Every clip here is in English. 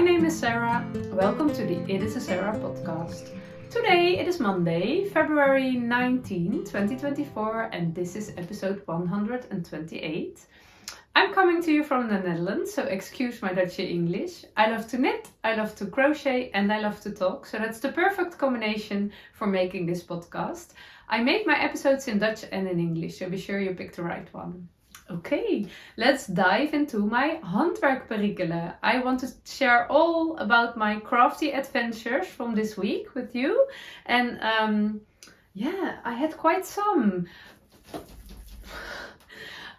My name is Sarah. Welcome to the It is a Sarah podcast. Today it is Monday, February 19, 2024, and this is episode 128. I'm coming to you from the Netherlands, so excuse my Dutchy English. I love to knit, I love to crochet, and I love to talk, so that's the perfect combination for making this podcast. I make my episodes in Dutch and in English, so be sure you pick the right one. Okay, let's dive into my handwerk perikelen. I want to share all about my crafty adventures from this week with you. And I had quite some.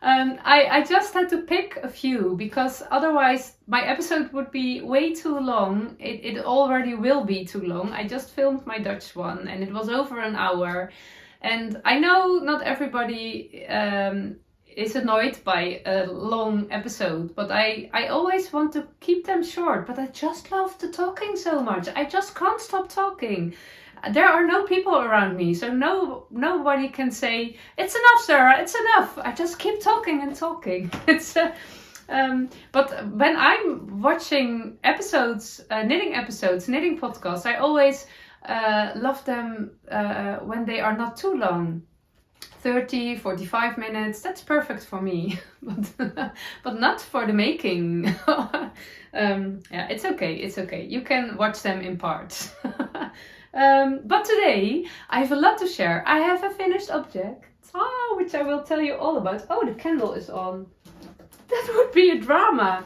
I just had to pick a few because otherwise my episode would be way too long. It already will be too long. I just filmed my Dutch one and it was over an hour. And I know not everybody is annoyed by a long episode, but I always want to keep them short, but I just love the talking so much. I just can't stop talking. There are no people around me, so nobody can say, it's enough, Sarah, it's enough. I just keep talking and talking. But when I'm watching episodes, knitting podcasts, I always love them when they are not too long. 30, 45 minutes, that's perfect for me, but not for the making. It's okay. You can watch them in parts. But today, I have a lot to share. I have a finished object, which I will tell you all about. Oh, the candle is on. That would be a drama.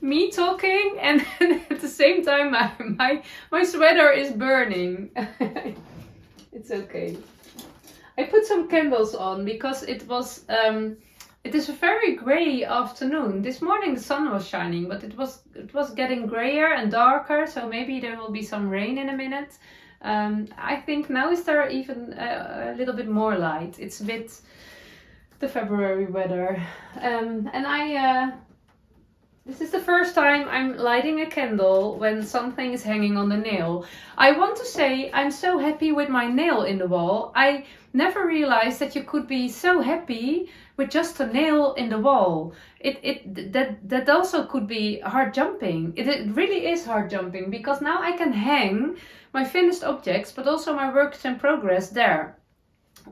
Me talking and at the same time my sweater is burning. It's okay. I put some candles on because it is a very grey afternoon. This morning the sun was shining, but it was getting grayer and darker, so maybe there will be some rain in a minute. I think now is there even a little bit more light. It's a bit the February weather. This is the first time I'm lighting a candle when something is hanging on the nail. I want to say I'm so happy with my nail in the wall. I never realized that you could be so happy with just a nail in the wall. That also could be hard jumping. It really is hard jumping because now I can hang my finished objects but also my works in progress there.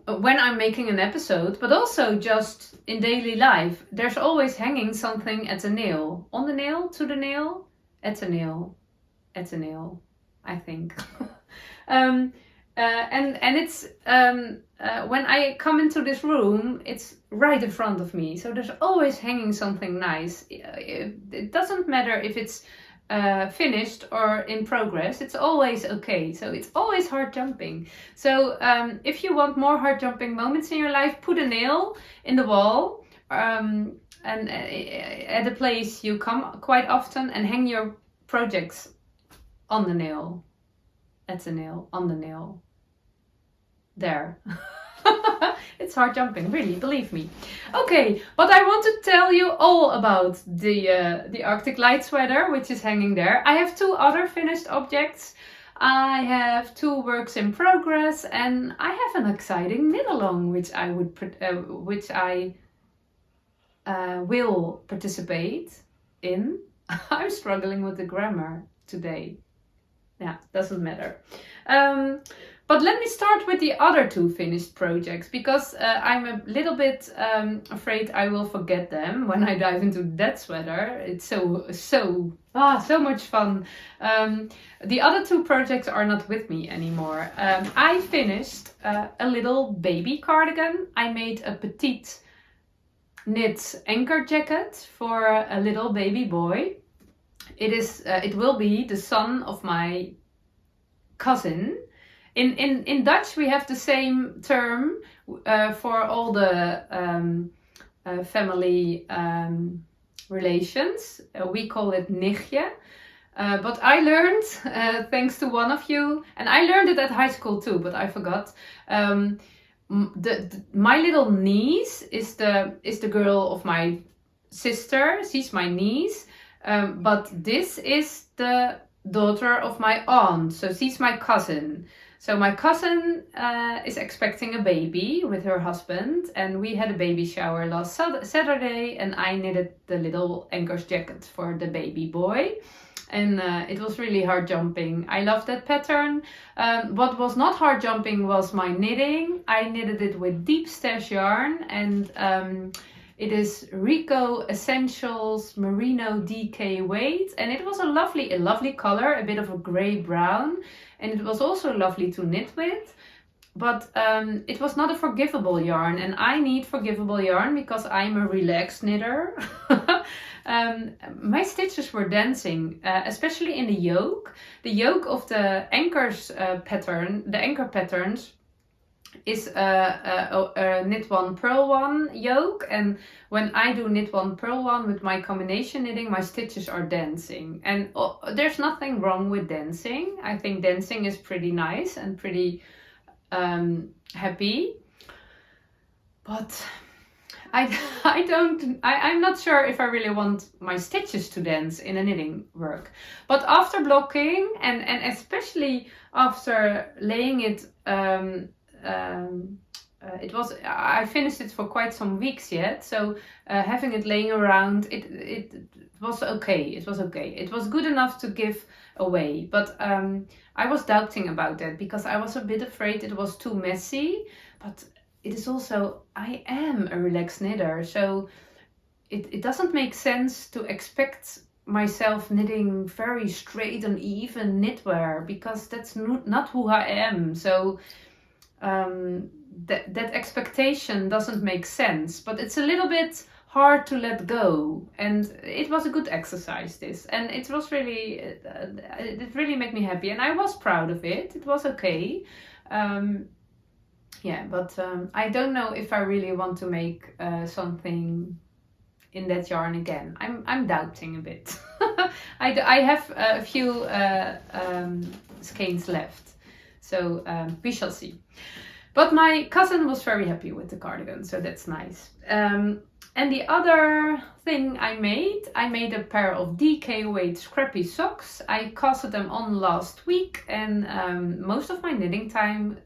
When I'm making an episode, but also just in daily life, there's always hanging something at a nail. On the nail, to the nail, at a nail, I think. And it's when I come into this room, it's right in front of me. So there's always hanging something nice. It doesn't matter if it's finished or in progress, it's always okay. So it's always hard jumping. So if you want more hard jumping moments in your life, put a nail in the wall and at a place you come quite often and hang your projects on the nail. At the nail, on the nail. There. It's hard jumping, really, believe me. Okay, but I want to tell you all about the Arctic Light sweater, which is hanging there. I have two other finished objects. I have two works in progress, and I have an exciting knit along, which I will participate in. I'm struggling with the grammar today. Yeah, doesn't matter. But let me start with the other two finished projects because I'm a little bit afraid I will forget them when I dive into that sweater. It's so much fun. The other two projects are not with me anymore. I finished a little baby cardigan. I made a Petite knit anchor jacket for a little baby boy. It will be the son of my cousin. In Dutch we have the same term for all the family relations. We call it nichtje. But I learned, thanks to one of you, and I learned it at high school too, but I forgot. My little niece is the girl of my sister. She's my niece. But this is the daughter of my aunt, so she's my cousin. So my cousin is expecting a baby with her husband, and we had a baby shower last Saturday, and I knitted the little Ankers jacket for the baby boy. And it was really hard jumping. I love that pattern. What was not hard jumping was my knitting. I knitted it with deep stash yarn, and it is Rico Essentials Merino DK weight, and it was a lovely color, a bit of a grey brown, and it was also lovely to knit with. But it was not a forgivable yarn, and I need forgivable yarn because I'm a relaxed knitter. My stitches were dancing, especially in the yoke. The yoke of the Ankers pattern, the anchor patterns, is a knit one purl one yoke, and when I do knit one purl one with my combination knitting, my stitches are dancing, and there's nothing wrong with dancing. I think dancing is pretty nice and pretty happy, but I'm not sure if I really want my stitches to dance in a knitting work. But after blocking and especially after laying it, I finished it for quite some weeks yet. So having it laying around, it was okay. It was okay. It was good enough to give away. But I was doubting about that because I was a bit afraid it was too messy. But it is also, I am a relaxed knitter, so it doesn't make sense to expect myself knitting very straight and even knitwear because that's not who I am. So that expectation doesn't make sense, but it's a little bit hard to let go, and it was a good exercise, this, and it was really, it really made me happy, and I was proud of it. It was okay. Yeah, but I don't know if I really want to make something in that yarn again. I'm doubting a bit. I have a few skeins left, so we shall see. But my cousin was very happy with the cardigan, so that's nice. And the other thing I made a pair of DK weight Scrappy socks. I casted them on last week, and most of my knitting time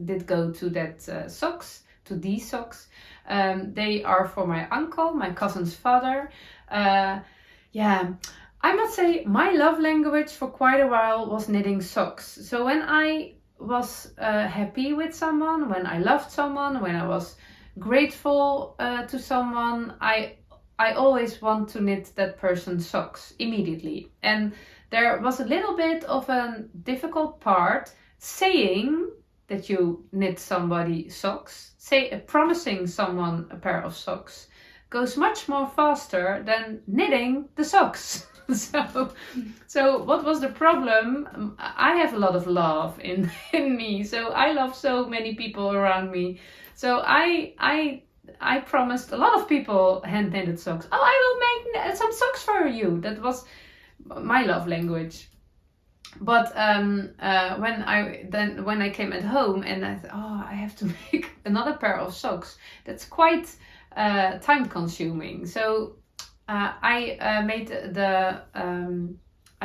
did go to that to these socks. They are for my uncle, my cousin's father. Yeah, I must say my love language for quite a while was knitting socks. So when I was happy with someone, when I loved someone, when I was grateful to someone, I always want to knit that person's socks immediately. And there was a little bit of a difficult part saying that you knit somebody socks. Promising someone a pair of socks goes much more faster than knitting the socks. So what was the problem? I have a lot of love in me, so I love so many people around me. So I promised a lot of people hand knitted socks. Oh, I will make some socks for you. That was my love language. But when I came at home and I thought, oh, I have to make another pair of socks, that's quite time consuming. So I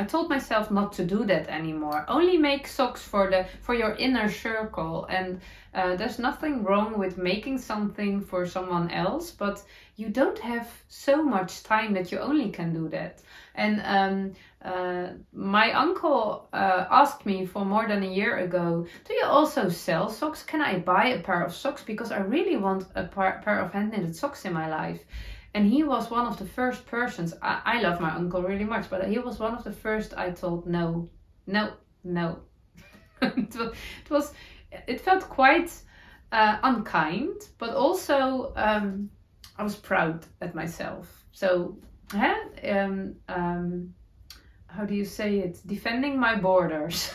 told myself not to do that anymore. Only make socks for your inner circle. And there's nothing wrong with making something for someone else, but you don't have so much time that you only can do that. And my uncle asked me for more than a year ago, do you also sell socks? Can I buy a pair of socks? Because I really want a pair of hand knitted socks in my life. And he was one of the first persons, I love my uncle really much, but he was one of the first I told no. It felt quite unkind, but also I was proud at myself. So, how do you say it? Defending my borders.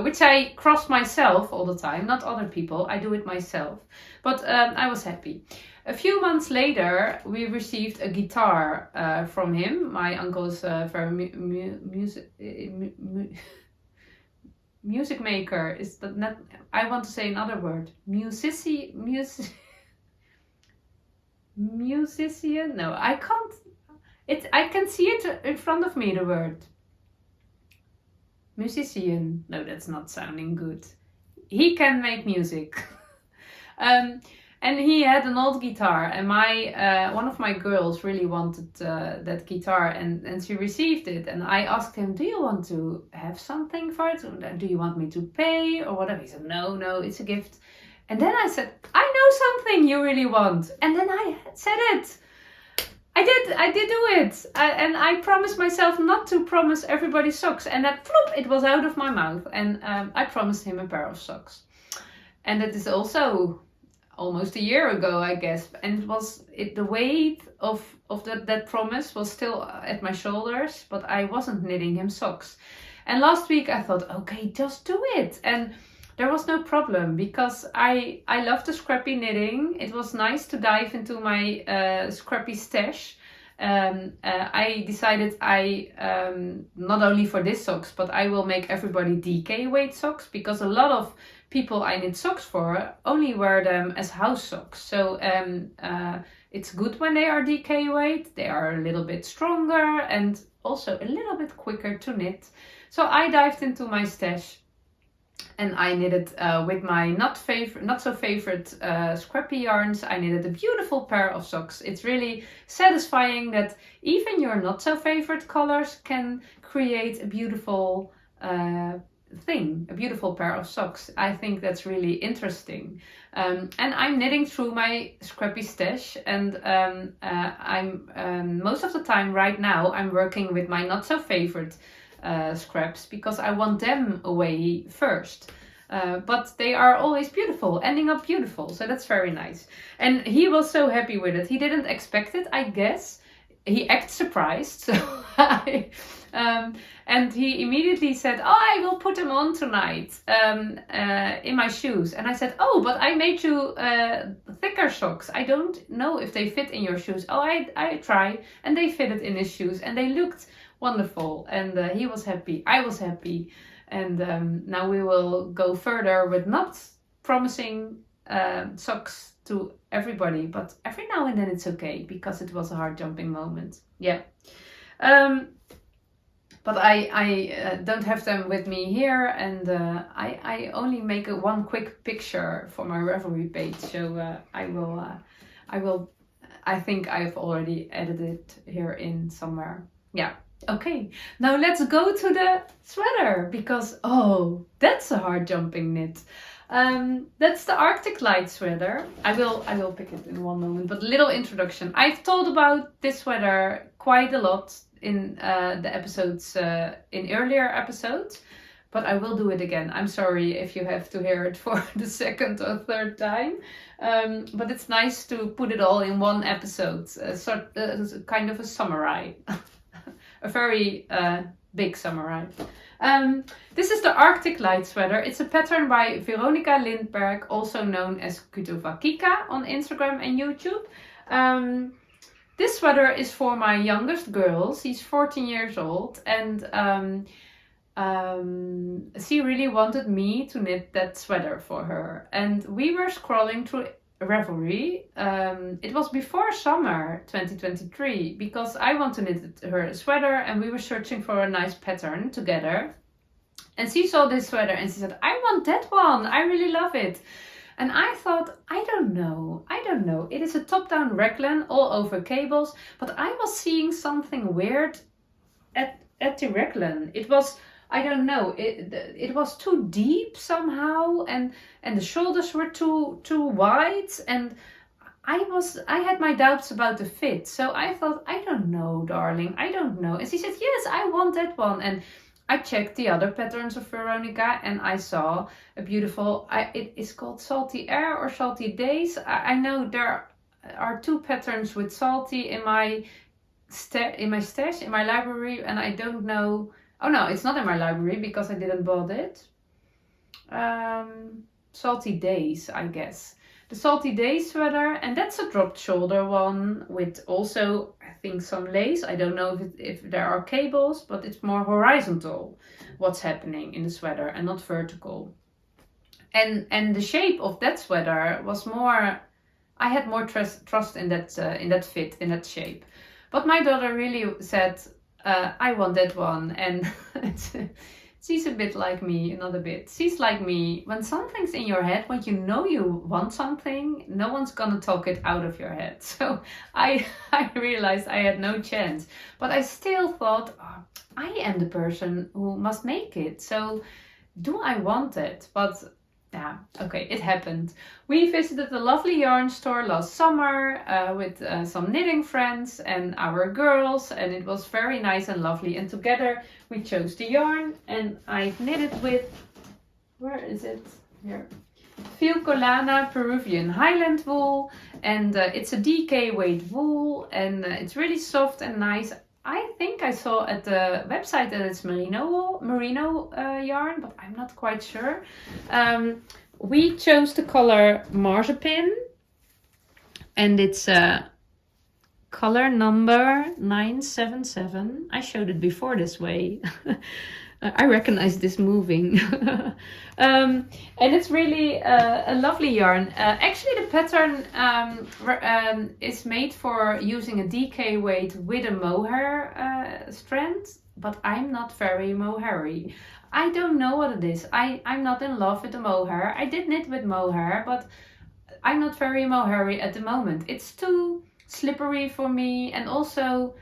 Which I cross myself all the time, not other people. I do it myself. But I was happy. A few months later, we received a guitar from him. My uncle is a very music maker. Is that not? I want to say another word. Musician? No, I can't. I can see it in front of me. The word musician. No, that's not sounding good. He can make music. And he had an old guitar, and my one of my girls really wanted that guitar, and she received it. And I asked him, "Do you want to have something for it? Do you want me to pay or whatever?" He said, "No, it's a gift." And then I said, "I know something you really want," and then I said it. I did do it, and I promised myself not to promise everybody socks, and that flop, it was out of my mouth, and I promised him a pair of socks, and that is also almost a year ago, I guess, and the weight of that promise was still at my shoulders, but I wasn't knitting him socks. And last week I thought, okay, just do it, and there was no problem because I love the scrappy knitting. It was nice to dive into my scrappy stash. I decided not only for this socks, but I will make everybody DK weight socks, because a lot of people I knit socks for only wear them as house socks. So it's good when they are DK weight. They are a little bit stronger and also a little bit quicker to knit. So I dived into my stash and I knitted with my not so favorite scrappy yarns. I knitted a beautiful pair of socks. It's really satisfying that even your not so favorite colors can create a beautiful thing, a beautiful pair of socks. I think that's really interesting. And I'm knitting through my scrappy stash, and I'm most of the time right now I'm working with my not so favorite scraps, because I want them away first. But they are always beautiful, ending up beautiful, so that's very nice. And he was so happy with it. He didn't expect it, I guess. He acted surprised, so and he immediately said, "Oh, I will put them on tonight in my shoes." And I said, "Oh, but I made you thicker socks. I don't know if they fit in your shoes." "Oh, I try," and they fitted in his shoes, and they looked wonderful. And he was happy. I was happy. And now we will go further with not promising socks to everybody, but every now and then it's okay, because it was a hard jumping moment. Yeah. But I don't have them with me here, and I only make one quick picture for my Ravelry page. So I think I've already edited it here in somewhere. Yeah. Okay, now let's go to the sweater, because oh, that's a hard jumping knit. That's the Arctic Light sweater. I will pick it in one moment, but little introduction. I've told about this sweater quite a lot in the episodes, in earlier episodes, but I will do it again. I'm sorry if you have to hear it for the second or third time, but it's nice to put it all in one episode, kind of a summary. A very big summary. This is the Arctic Light sweater. It's a pattern by Veronika Lindberg, also known as Kika on Instagram and YouTube. This sweater is for my youngest girl. She's 14 years old, and she really wanted me to knit that sweater for her. And we were scrolling through Ravelry. It was before summer 2023, because I want to knit her a sweater, and we were searching for a nice pattern together. And she saw this sweater and she said, "I want that one. I really love it." And I thought, I don't know. It is a top-down raglan all over cables, but I was seeing something weird at the raglan. It was, I don't know, it was too deep somehow, and the shoulders were too wide, and I had my doubts about the fit. So I thought, I don't know, darling, I don't know. And she said, "Yes, I want that one." And I checked the other patterns of Veronika, and I saw a beautiful, it is called Salty Air or Salty Days. I know there are two patterns with salty in my stash, in my library, and I don't know. Oh no, it's not in my library because I didn't bought it. Salty Days, I guess. The Salty Days sweater, and that's a dropped shoulder one with also, I think, some lace. I don't know if there are cables, but it's more horizontal what's happening in the sweater and not vertical. And the shape of that sweater was more, I had more trust in that fit, in that shape. But my daughter really said, "I want that one," and she's a bit like me, not a bit. She's like me. When something's in your head, when you know you want something, no one's gonna talk it out of your head. So I realized I had no chance. But I still thought, oh, I am the person who must make it. So do I want it? But yeah, okay, it happened. We visited a lovely yarn store last summer with some knitting friends and our girls, and it was very nice and lovely. And together we chose the yarn, and I've knitted with, where is it? Here. Filcolana Peruvian Highland wool, and it's a DK weight wool, and it's really soft and nice. I think I saw at the website that it's merino yarn, but I'm not quite sure. We chose the color Marzipan, and it's color number 977. I showed it before this way. I recognize this moving. And it's really a lovely yarn. Actually, the pattern is made for using a DK weight with a mohair strand, but I'm not very mohairy. I don't know what it is. I'm not in love with the mohair. I did knit with mohair, but I'm not very mohairy at the moment. It's too slippery for me, and also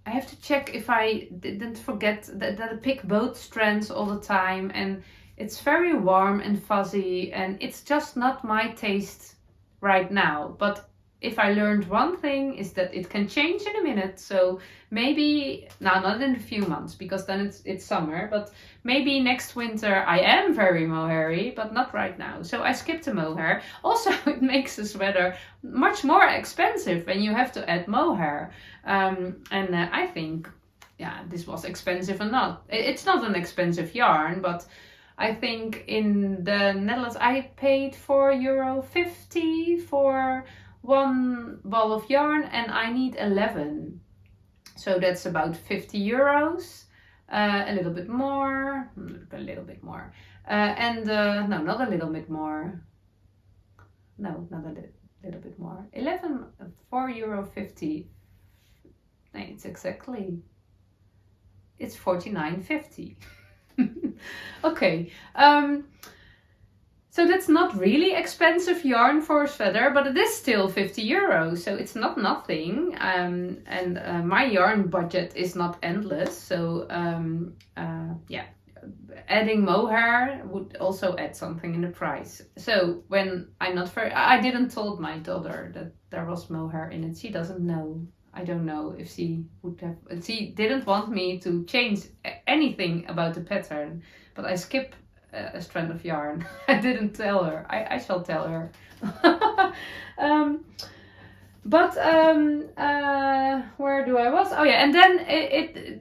I have to check if I didn't forget that I pick both strands all the time, and it's very warm and fuzzy, and it's just not my taste right now. But if I learned one thing is that it can change in a minute. So maybe, now not in a few months because then it's summer, but maybe next winter I am very mohairy, but not right now. So I skipped the mohair. Also, it makes the sweater much more expensive when you have to add mohair. I think, yeah, this was expensive or not. It's not an expensive yarn, but I think in the Netherlands I paid €4.50 for one ball of yarn, and I need 11. So that's about €50. A little bit more, a little bit more. No, not a little bit more. No, not a little bit more. 11, €4.50. It's exactly, it's €49.50. Okay, so that's not really expensive yarn for a sweater, but it is still €50, so it's not nothing. My yarn budget is not endless, so yeah, adding mohair would also add something in the price. So when I didn't told my daughter that there was mohair in it. She doesn't know. I don't know if she would have. She didn't want me to change anything about the pattern, but I skip a strand of yarn. I didn't tell her. I shall tell her. Where do I was? Oh yeah, and then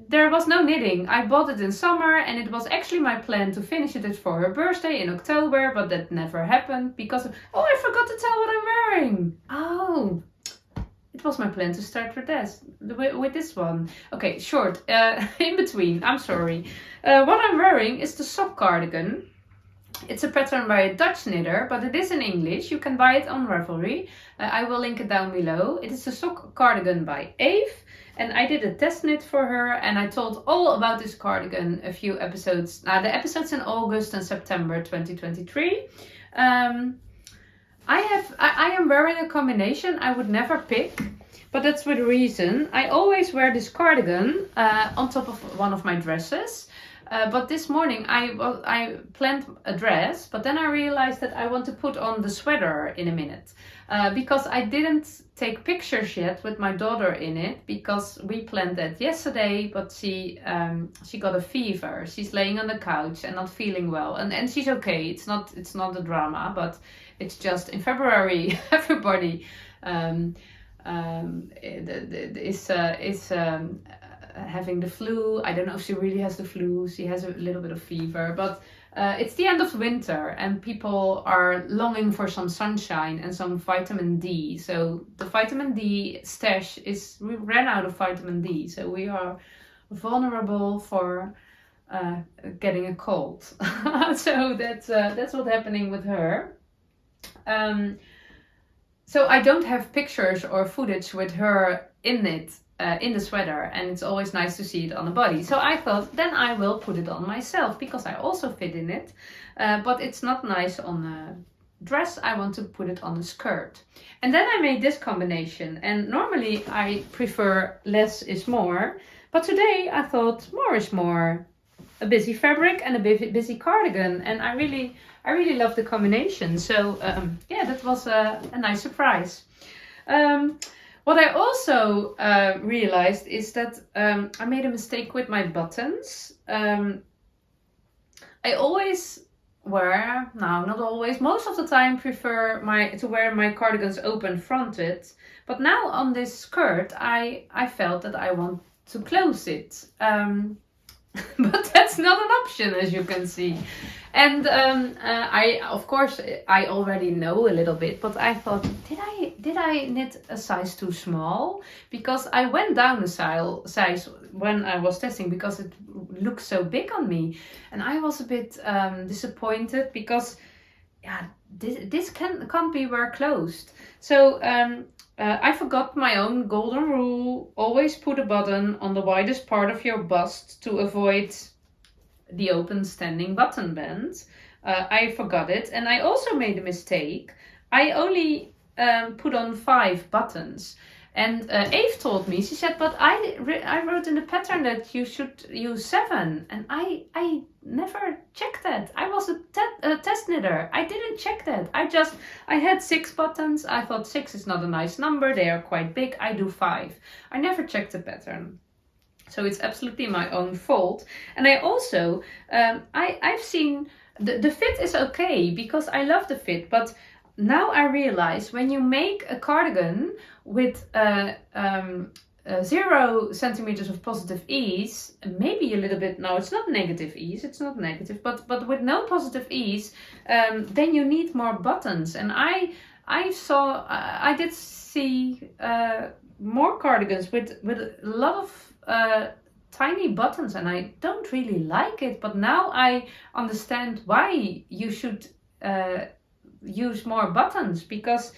there was no knitting. I bought it in summer, and it was actually my plan to finish it for her birthday in October, but that never happened because I forgot to tell what I'm wearing. Oh, it was my plan to start with this one. Okay, short, in between, I'm sorry. What I'm wearing is the sock cardigan. It's a pattern by a Dutch knitter, but it is in English. You can buy it on Ravelry. I will link it down below. It is a sock cardigan by Eve, and I did a test knit for her, and I told all about this cardigan a few episodes. Now, the episodes in August and September 2023. I am wearing a combination I would never pick, but that's with a reason. I always wear this cardigan on top of one of my dresses. But this morning I planned a dress, but then I realized that I want to put on the sweater in a minute. Because I didn't take pictures yet with my daughter in it, because we planned that yesterday, but she got a fever. She's laying on the couch and not feeling well, and she's okay. It's not a drama, but it's just in February everybody is having the flu. I don't know if she really has the flu. She has a little bit of fever, but it's the end of winter and people are longing for some sunshine and some vitamin D. So the vitamin D stash we ran out of vitamin D, so we are vulnerable for getting a cold. So that's what's happening with her. So I don't have pictures or footage with her in it in the sweater, and it's always nice to see it on the body. So I thought, then I will put it on myself because I also fit in it, but it's not nice on a dress. I want to put it on a skirt. And then I made this combination, and normally I prefer less is more, but today I thought more is more. A busy fabric and a busy cardigan, and I really love the combination. So yeah, that was a nice surprise. What I also realized is that I made a mistake with my buttons. I always wear, no, not always, most of the time prefer to wear my cardigans open fronted, but now on this skirt I felt that I want to close it. But that's not an option, as you can see. And I, of course, I already know a little bit, but I thought, did I knit a size too small? Because I went down a size when I was testing because it looked so big on me, and I was a bit disappointed because yeah, this can't be wear closed. So I forgot my own golden rule. Always put a button on the widest part of your bust to avoid the open standing button band. I forgot it, and I also made a mistake. I only put on 5 buttons. And Eve told me, she said, but I wrote in the pattern that you should use 7. And I never checked that. I was a test knitter. I didn't check that. I had 6 buttons. I thought 6 is not a nice number. They are quite big. I do 5. I never checked the pattern. So it's absolutely my own fault. And I also, I've seen, the fit is okay because I love the fit, but now I realize when you make a cardigan with 0 centimeters of positive ease, maybe a little bit, no, it's not negative ease, it's not negative, but with no positive ease, then you need more buttons. And I did see more cardigans with a lot of tiny buttons, and I don't really like it, but now I understand why you should use more buttons, because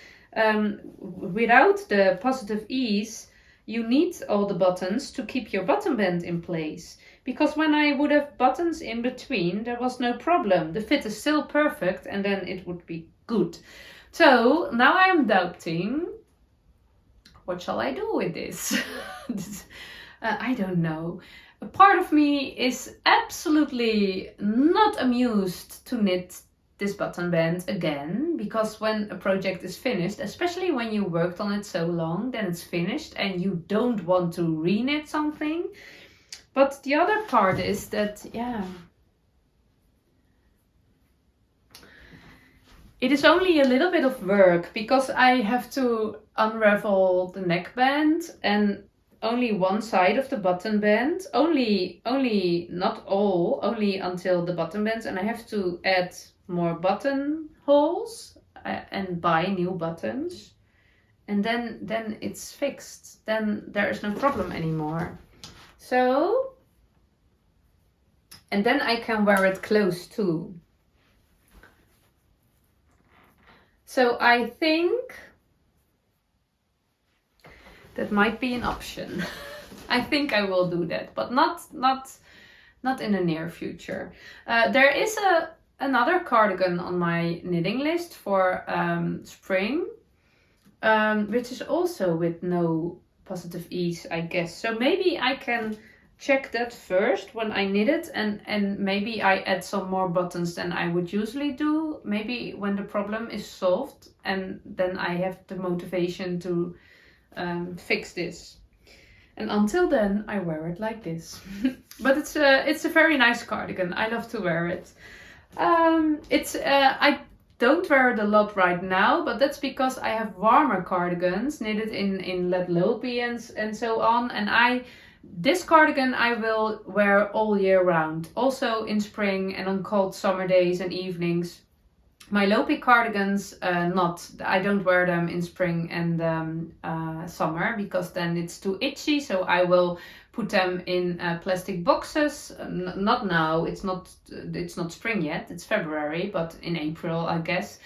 without the positive ease you need all the buttons to keep your button band in place, because when I would have buttons in between there was no problem. The fit is still perfect and then it would be good. So now I am doubting, what shall I do with this? I don't know. A part of me is absolutely not amused to knit this button band again, because when a project is finished, especially when you worked on it so long, then it's finished and you don't want to re-knit something. But the other part is that, yeah, it is only a little bit of work because I have to unravel the neckband and only one side of the button band, only not all, only until the button bands, and I have to add more button holes and buy new buttons, and then it's fixed. Then there is no problem anymore. So, and then I can wear it close too. So I think that might be an option. I think I will do that, but not in the near future. There is another cardigan on my knitting list for spring, which is also with no positive ease, I guess. So maybe I can check that first when I knit it, and maybe I add some more buttons than I would usually do. Maybe when the problem is solved, and then I have the motivation to fix this. And until then I wear it like this. But it's a very nice cardigan. I love to wear it. I don't wear it a lot right now, but that's because I have warmer cardigans knitted in lead lopie and so on, and this cardigan I will wear all year round, also in spring and on cold summer days and evenings. My Lopi cardigans, I don't wear them in spring and summer because then it's too itchy. So I will put them in plastic boxes. Not now, it's not spring yet, it's February, but in April, I guess.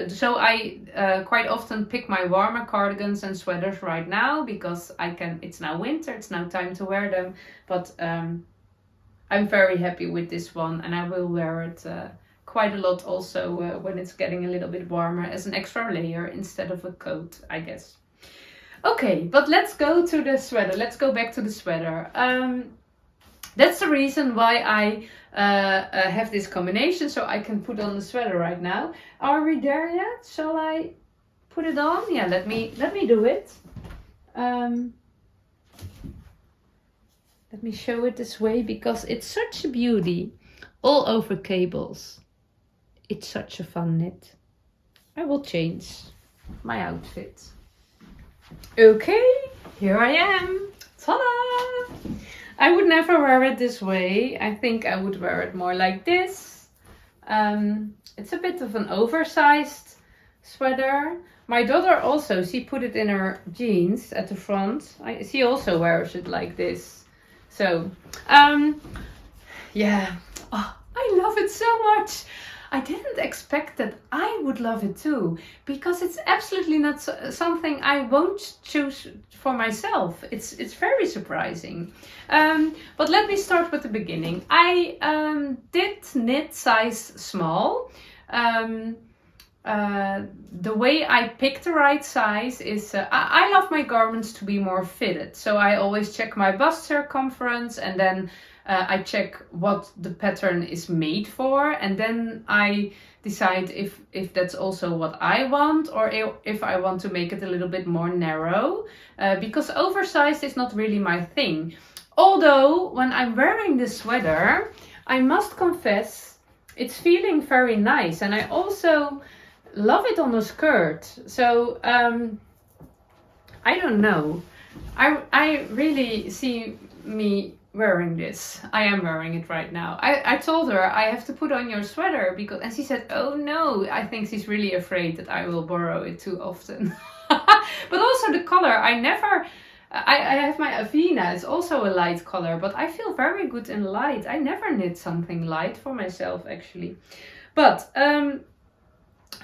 So I quite often pick my warmer cardigans and sweaters right now because it's now winter, it's now time to wear them. But I'm very happy with this one, and I will wear it quite a lot also when it's getting a little bit warmer as an extra layer instead of a coat, I guess. Okay, but let's go to the sweater. Let's go back to the sweater. That's the reason why I have this combination, so I can put on the sweater right now. Are we there yet? Shall I put it on? Yeah, let me do it. Let me show it this way because it's such a beauty. All over cables. It's such a fun knit. I will change my outfit. Okay, here I am. Ta-da! I would never wear it this way. I think I would wear it more like this. It's a bit of an oversized sweater. My daughter also, she put it in her jeans at the front. She also wears it like this. So, yeah. Oh, I love it so much. I didn't expect that I would love it too, because it's absolutely not something I won't choose for myself. It's very surprising. But let me start with the beginning. I did knit size small. The way I pick the right size is, I love my garments to be more fitted. So I always check my bust circumference, and then I check what the pattern is made for, and then I decide if that's also what I want, or if I want to make it a little bit more narrow, because oversized is not really my thing. Although when I'm wearing this sweater, I must confess it's feeling very nice, and I also love it on the skirt. So I don't know, I really see me wearing this. I am wearing it right now. I told her I have to put on your sweater and she said, oh no, I think she's really afraid that I will borrow it too often. But also the color, I have my Avena, it's also a light color, but I feel very good in light. I never knit something light for myself actually. But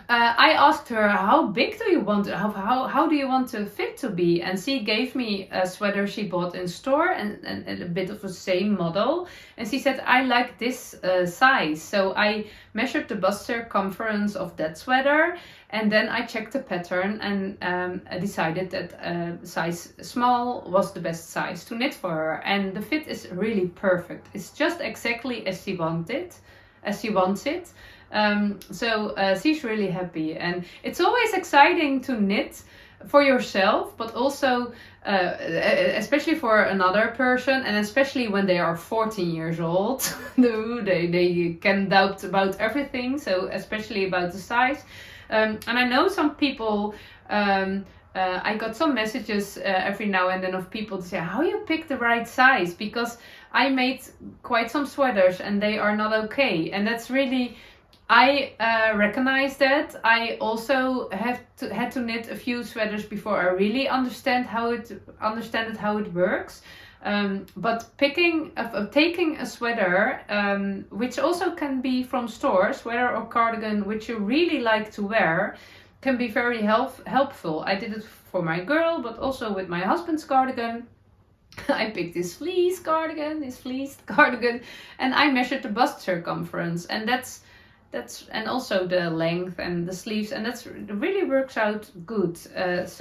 I asked her, how big do you want it? How do you want the fit to be? And she gave me a sweater she bought in store and a bit of the same model. And she said, I like this size. So I measured the bust circumference of that sweater. And then I checked the pattern and I decided that size small was the best size to knit for her. And the fit is really perfect. It's just exactly as she wants it. So she's really happy, and it's always exciting to knit for yourself, but also especially for another person, and especially when they are 14 years old. They can doubt about everything, so especially about the size. And I know some people, I got some messages every now and then of people to say how you pick the right size, because I made quite some sweaters and they are not okay, and that's really, I recognize that. I also had to knit a few sweaters before I really understand how it works. But taking a sweater, which also can be from store, sweater or cardigan, which you really like to wear, can be very helpful. I did it for my girl, but also with my husband's cardigan. I picked this fleeced cardigan, and I measured the bust circumference, and that's and also the length and the sleeves, and it really works out good. Let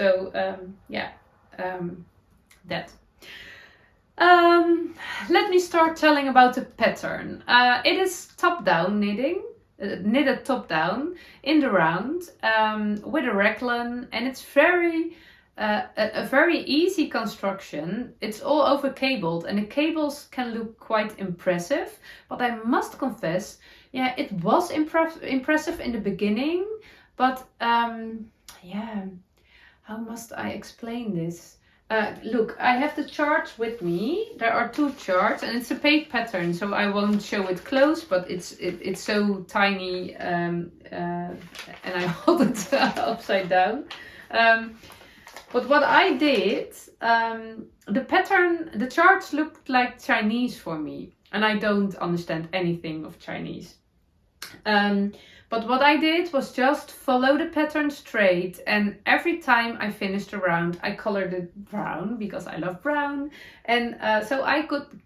me start telling about the pattern. It is top-down knitting, knitted top-down in the round with a raglan, and it's a very easy construction. It's all over cabled, and the cables can look quite impressive, but I must confess, yeah, it was impressive in the beginning, but how must I explain this? Look, I have the charts with me. There are 2 charts, and it's a paid pattern, so I won't show it close. But it's so tiny, and I hold it upside down. But what I did, the charts looked like Chinese for me, and I don't understand anything of Chinese. But what I did was just follow the pattern straight, and every time I finished a round, I colored it brown because I love brown, and so I could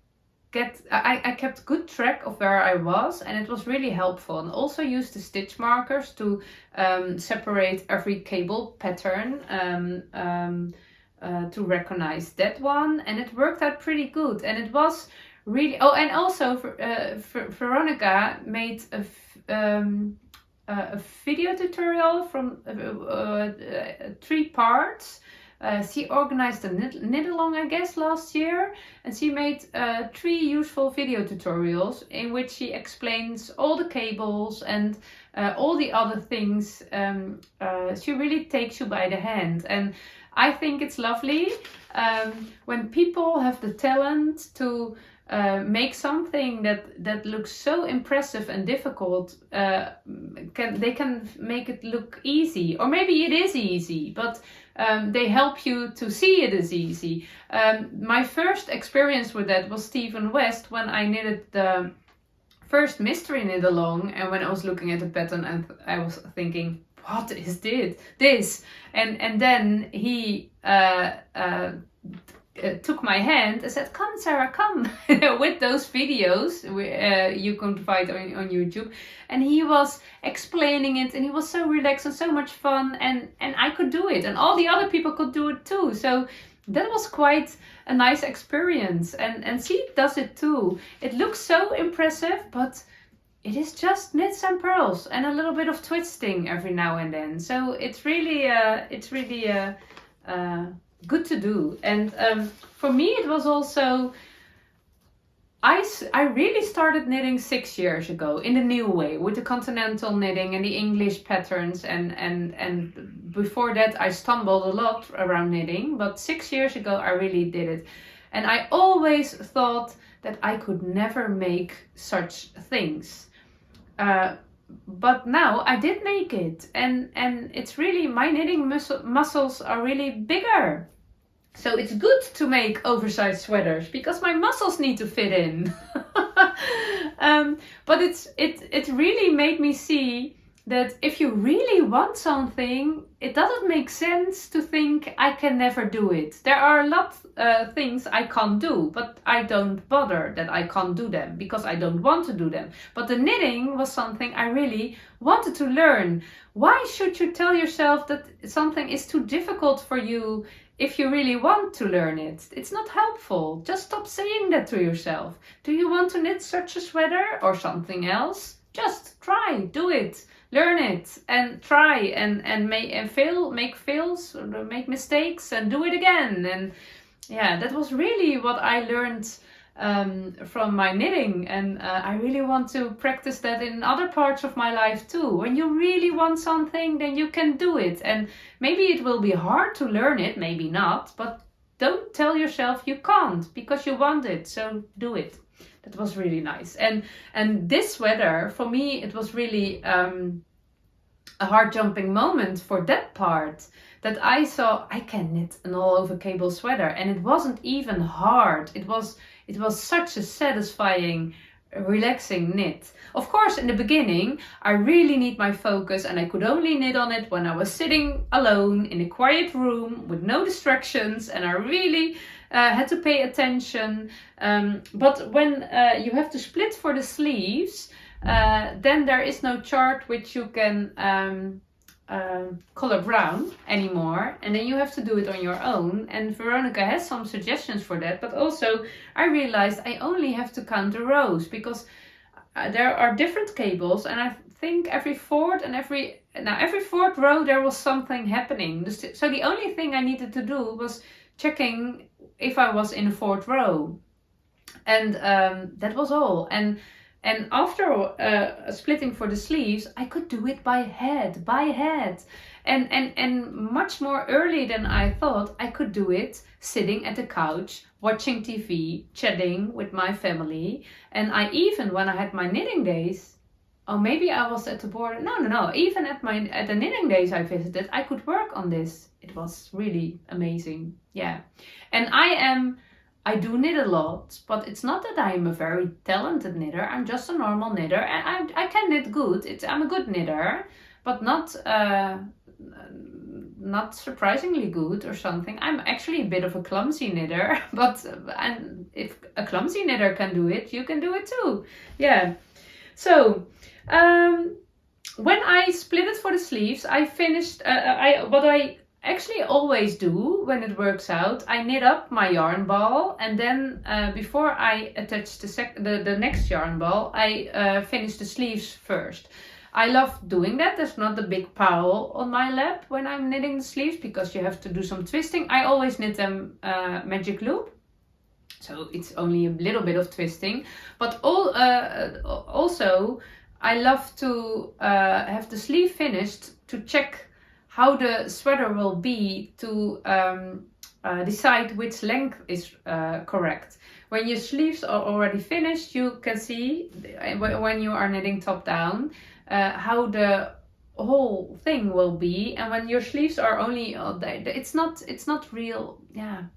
I kept good track of where I was, and it was really helpful. And also used the stitch markers to separate every cable pattern to recognize that one, and it worked out pretty good. And it was really and also Veronika made a video tutorial from 3 parts. She organized a knit-along, I guess, last year, and she made 3 useful video tutorials in which she explains all the cables and all the other things. She really takes you by the hand, and I think it's lovely when people have the talent to make something that looks so impressive and difficult. They can make it look easy, or maybe it is easy, but they help you to see it as easy. My first experience with that was Stephen West when I knitted the first mystery knit along, and when I was looking at the pattern and I was thinking, what is this? And then he took my hand and said, "Come, Sarah, come," with those videos you can find on YouTube. And he was explaining it, and he was so relaxed and so much fun, and I could do it, and all the other people could do it too. So that was quite a nice experience, and she does it too. It looks so impressive, but it is just knits and purls and a little bit of twisting every now and then. So it's really good to do. And for me it was also, I really started knitting 6 years ago in the new way with the continental knitting and the English patterns, and before that I stumbled a lot around knitting, but 6 years ago I really did it. And I always thought that I could never make such things. But now I did make it, and it's really, my knitting muscles are really bigger. So it's good to make oversized sweaters because my muscles need to fit in. But it really made me see that if you really want something, it doesn't make sense to think I can never do it. There are a lot of things I can't do, but I don't bother that I can't do them because I don't want to do them. But the knitting was something I really wanted to learn. Why should you tell yourself that something is too difficult for you if you really want to learn it? It's not helpful. Just stop saying that to yourself. Do you want to knit such a sweater or something else? Just try, do it. Learn it and try and make fails, make mistakes and do it again. And yeah, that was really what I learned from my knitting, and I really want to practice that in other parts of my life too. When you really want something, then you can do it, and maybe it will be hard to learn it, maybe not, but don't tell yourself you can't because you want it, so do it. That was really nice. And this sweater, for me, it was really a heart jumping moment for that part, that I saw I can knit an all over cable sweater, and it wasn't even hard. It was such a satisfying, relaxing knit. Of course, in the beginning, I really need my focus, and I could only knit on it when I was sitting alone in a quiet room with no distractions, and I really had to pay attention. But when you have to split for the sleeves, then there is no chart which you can color brown anymore, and then you have to do it on your own. And Veronika has some suggestions for that, but also I realized I only have to count the rows because there are different cables, and I think every fourth row there was something happening. So the only thing I needed to do was checking if I was in the 4th row, and that was all. And And after splitting for the sleeves, I could do it by head, and much more early than I thought. I could do it sitting at the couch, watching TV, chatting with my family. And I even, when I had my knitting days, or maybe I was at the border. No. Even at the knitting days I visited, I could work on this. It was really amazing. Yeah. And I do knit a lot, but it's not that I am a very talented knitter. I'm just a normal knitter, and I can knit good. I'm a good knitter, but not surprisingly good or something. I'm actually a bit of a clumsy knitter, but if a clumsy knitter can do it, you can do it too. Yeah. So when I split it for the sleeves, I finished. What I actually always do when it works out, I knit up my yarn ball, and then before I attach the next yarn ball, I finish the sleeves first. I love doing that. There's not a big pile on my lap when I'm knitting the sleeves because you have to do some twisting. I always knit them magic loop, so it's only a little bit of twisting. But also I love to have the sleeve finished to check how the sweater will be, to decide which length is correct. When your sleeves are already finished, you can see when you are knitting top down how the whole thing will be. And when your sleeves are only, it's not real. Yeah,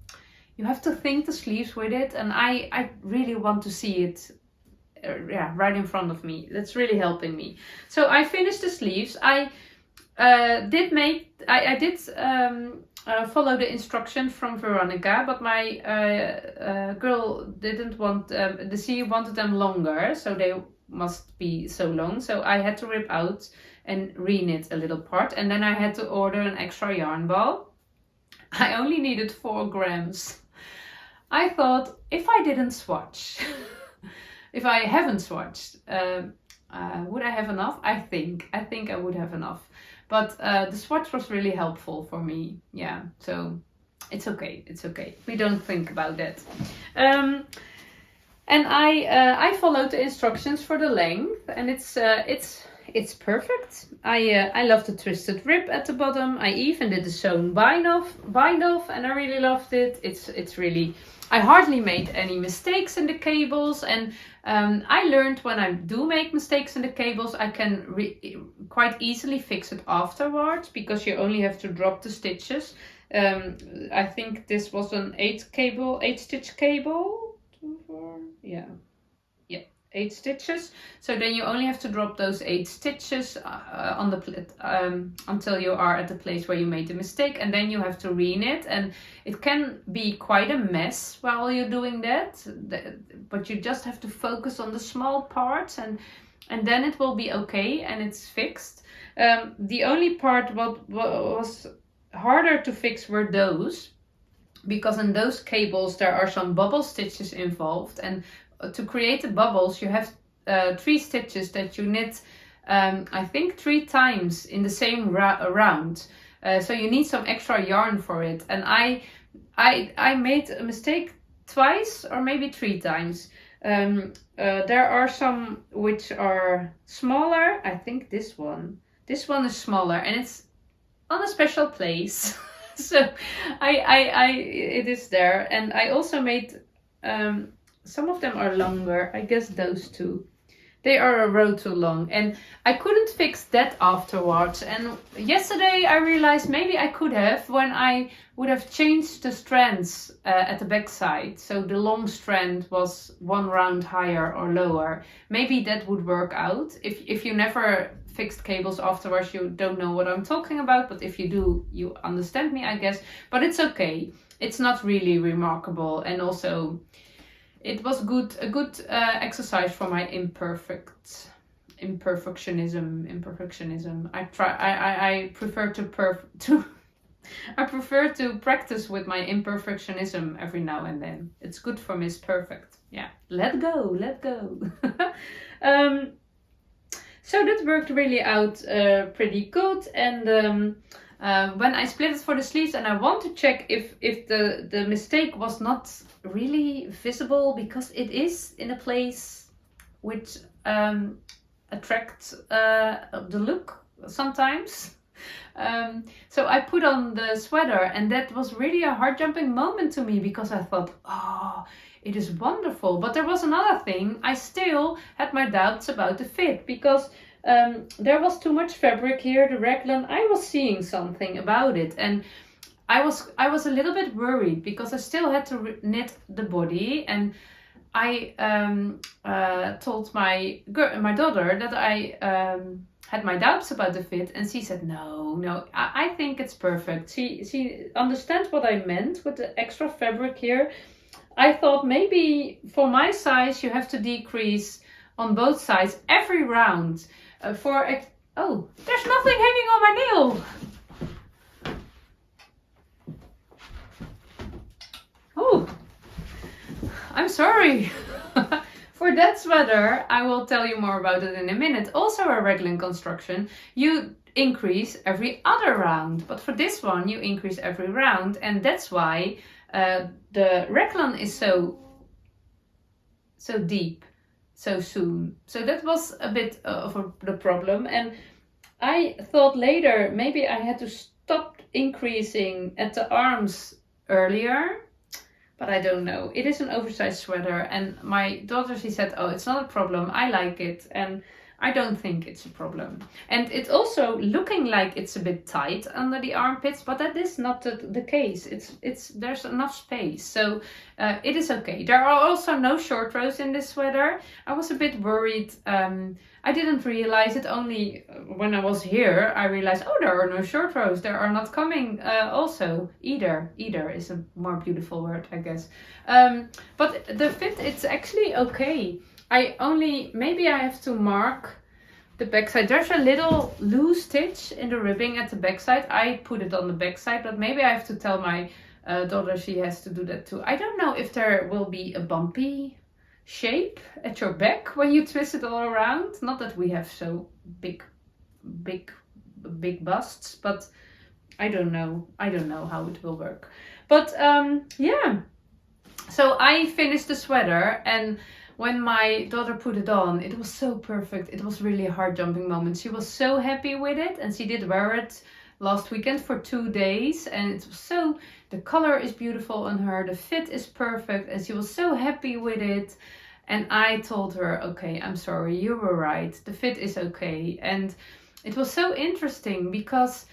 you have to think the sleeves with it, and I really want to see it. Right in front of me. That's really helping me. So I finished the sleeves. I did follow the instructions from Veronika, but my girl didn't want she wanted them longer, so they must be so long. So I had to rip out and re-knit a little part, and then I had to order an extra yarn ball. I only needed 4 grams. I thought, if I didn't swatch, if I haven't swatched, would I have enough? I think I would have enough. But the swatch was really helpful for me. Yeah, so it's okay. We don't think about that. And I followed the instructions for the length, and it's perfect. I love the twisted rib at the bottom. I even did the sewn bind off, and I really loved it. It's really. I hardly made any mistakes in the cables, and I learned when I do make mistakes in the cables, I can quite easily fix it afterwards, because you only have to drop the stitches. I think this was an 8-stitch cable. 2, 4, yeah, 8 stitches. So then you only have to drop those 8 stitches on the until you are at the place where you made the mistake, and then you have to re-knit, and it can be quite a mess while you're doing that. But you just have to focus on the small parts, and then it will be okay, and it's fixed. The only part what was harder to fix were those, because in those cables there are some bubble stitches involved, and to create the bubbles you have 3 stitches that you knit I think 3 times in the same round, so you need some extra yarn for it, and I made a mistake twice or maybe 3 times. There are some which are smaller. I think this one is smaller, and it's on a special place. So it is there. And I also made some of them are longer. I guess those 2. They are a row too long, and I couldn't fix that afterwards. And yesterday I realized maybe I could have, when I would have changed the strands at the back side. So the long strand was 1 round higher or lower. Maybe that would work out. If you never fixed cables afterwards, you don't know what I'm talking about. But if you do, you understand me, I guess. But it's okay. It's not really remarkable. And also, it was a good exercise for my imperfectionism. I prefer to practice with my imperfectionism every now and then. It's good for Miss Perfect. Yeah, let go. So that worked really out pretty good. And when I split it for the sleeves, and I want to check if the mistake was not really visible, because it is in a place which attract the look sometimes. So I put on the sweater, and that was really a heart jumping moment to me, because I thought, oh, it is wonderful. But there was another thing. I still had my doubts about the fit, because there was too much fabric here, the raglan. I was seeing something about it, and I was a little bit worried, because I still had to knit the body, and I told my daughter that I had my doubts about the fit, and she said, no, I think it's perfect. She understands what I meant with the extra fabric here. I thought maybe for my size you have to decrease on both sides every round. Oh, there's nothing hanging on my nail. Oh, I'm sorry. For that sweater, I will tell you more about it in a minute. Also a raglan construction, you increase every other round. But for this one, you increase every round. And that's why the raglan is so deep so soon. So that was a bit of the problem. And I thought later, maybe I had to stop increasing at the arms earlier. But I don't know. It is an oversized sweater, and my daughter, she said, oh, it's not a problem. I like it, and I don't think it's a problem. And it's also looking like it's a bit tight under the armpits, but that is not the case. There's enough space, so it is okay. There are also no short rows in this sweater. I was a bit worried. I didn't realize it, only when I was here I realized, oh, there are no short rows. There are not coming also either. Either is a more beautiful word, I guess. But the fit, it's actually okay. Maybe I have to mark the backside. There's a little loose stitch in the ribbing at the backside. I put it on the backside, but maybe I have to tell my daughter she has to do that too. I don't know if there will be a bumpy shape at your back when you twist it all around. Not that we have so big busts, but I don't know how it will work. But yeah, so I finished the sweater, and when my daughter put it on, it was so perfect. It was really a heart jumping moment. She was so happy with it, and she did wear it last weekend for 2 days, and it was the color is beautiful on her, the fit is perfect, and she was so happy with it. And I told her, okay, I'm sorry, you were right, the fit is okay. And it was so interesting, because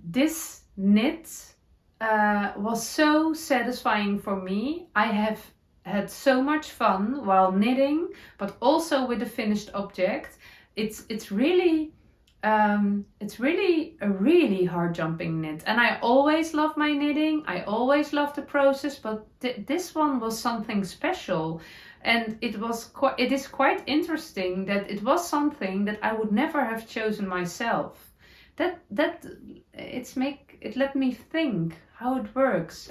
this knit was so satisfying for me. I have had so much fun while knitting, but also with the finished object. It's really a really hard jumping knit, and I always love my knitting. I always love the process, but this one was something special, and it is quite interesting that it was something that I would never have chosen myself. It let me think how it works.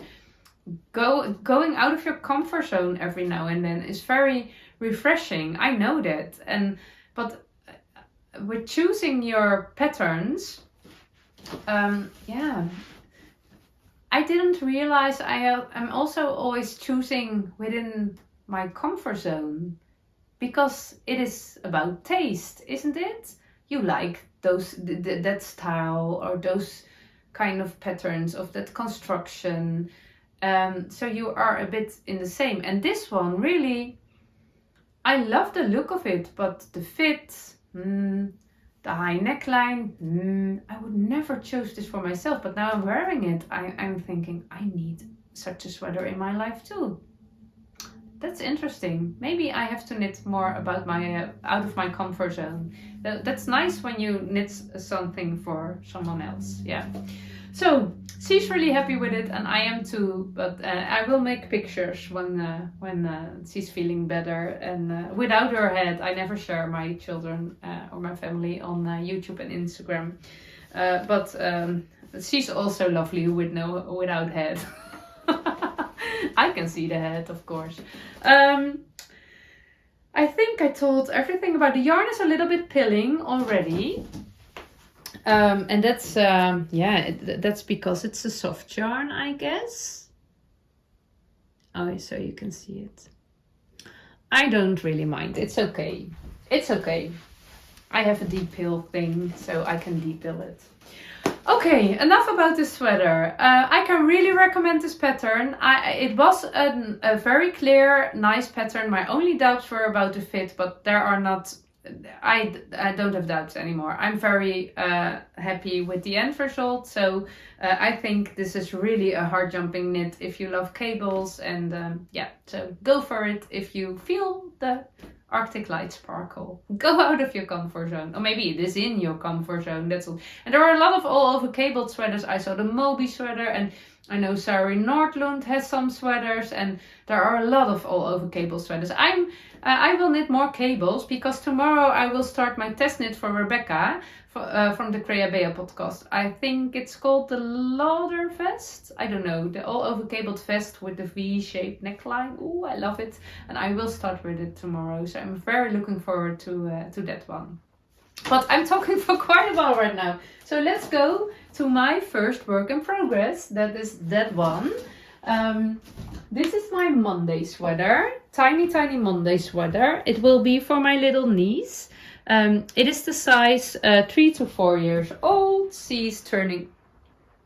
Going out of your comfort zone every now and then is very refreshing. I know that, but with choosing your patterns, yeah, I didn't realize I'm also always choosing within my comfort zone, because it is about taste, isn't it? You like that style or those kind of patterns of that construction, so you are a bit in the same. And this one, really, I love the look of it, but the fit, the high neckline, I would never choose this for myself, but now I'm wearing it, I'm thinking I need such a sweater in my life too. That's interesting. Maybe I have to knit more about my out of my comfort zone. That's nice when you knit something for someone else. Yeah. So she's really happy with it, and I am too. But I will make pictures when she's feeling better. And without her head, I never share my children or my family on YouTube and Instagram. But she's also lovely without head. I can see the head, of course. I think I told everything about the yarn. Is a little bit pilling already. And that's, that's because it's a soft yarn, I guess. Oh, so you can see it. I don't really mind. It's okay. It's okay. I have a depil thing, so I can depil it. Okay, enough about this sweater. I can really recommend this pattern. It was a very clear, nice pattern. My only doubts were about the fit, but there are not. I don't have doubts anymore. I'm very happy with the end result. So I think this is really a hard jumping knit if you love cables. And yeah, so go for it if you feel the Arctic light sparkle. Go out of your comfort zone. Or maybe it is in your comfort zone. That's all. And there are a lot of all over cabled sweaters. I saw the Moby sweater, and I know Sari Nordlund has some sweaters, and there are a lot of all over cable sweaters. I will knit more cables because tomorrow I will start my test knit for Rebecca from the Creabea podcast. I think it's called the Lauder vest. I don't know, the all over cabled vest with the V-shaped neckline. Ooh, I love it, and I will start with it tomorrow. So I'm very looking forward to that one. But I'm talking for quite a while right now. So let's go to my first work in progress. That is that one. This is my Monday sweater. Tiny Monday sweater. It will be for my little niece. It is the size 3 to 4 years old. She's turning...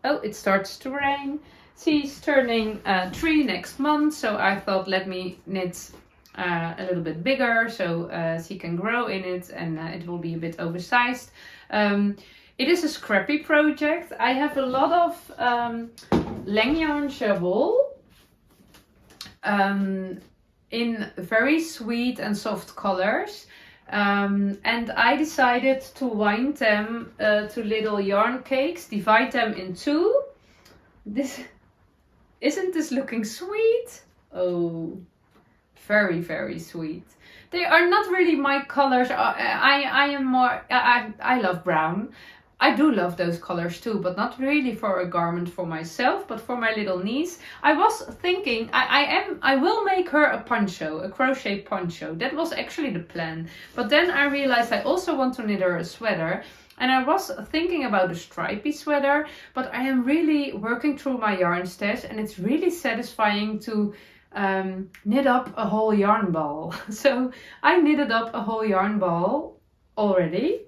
Oh, it starts to rain. She's turning 3 next month. So I thought let me knit a little bit bigger so she can grow in it, and it will be a bit oversized. It is a Scrappy project. I have a lot of Langyarn Shovel in very sweet and soft colors. And I decided to wind them to little yarn cakes, divide them in two. Isn't this looking sweet? Oh, very, very sweet. They are not really my colors. I love brown. I do love those colors too, but not really for a garment for myself, but for my little niece. I was thinking I will make her a poncho, a crochet poncho. That was actually the plan. But then I realized I also want to knit her a sweater. And I was thinking about a stripy sweater, but I am really working through my yarn stash, and it's really satisfying to knit up a whole yarn ball. So I knitted up a whole yarn ball already.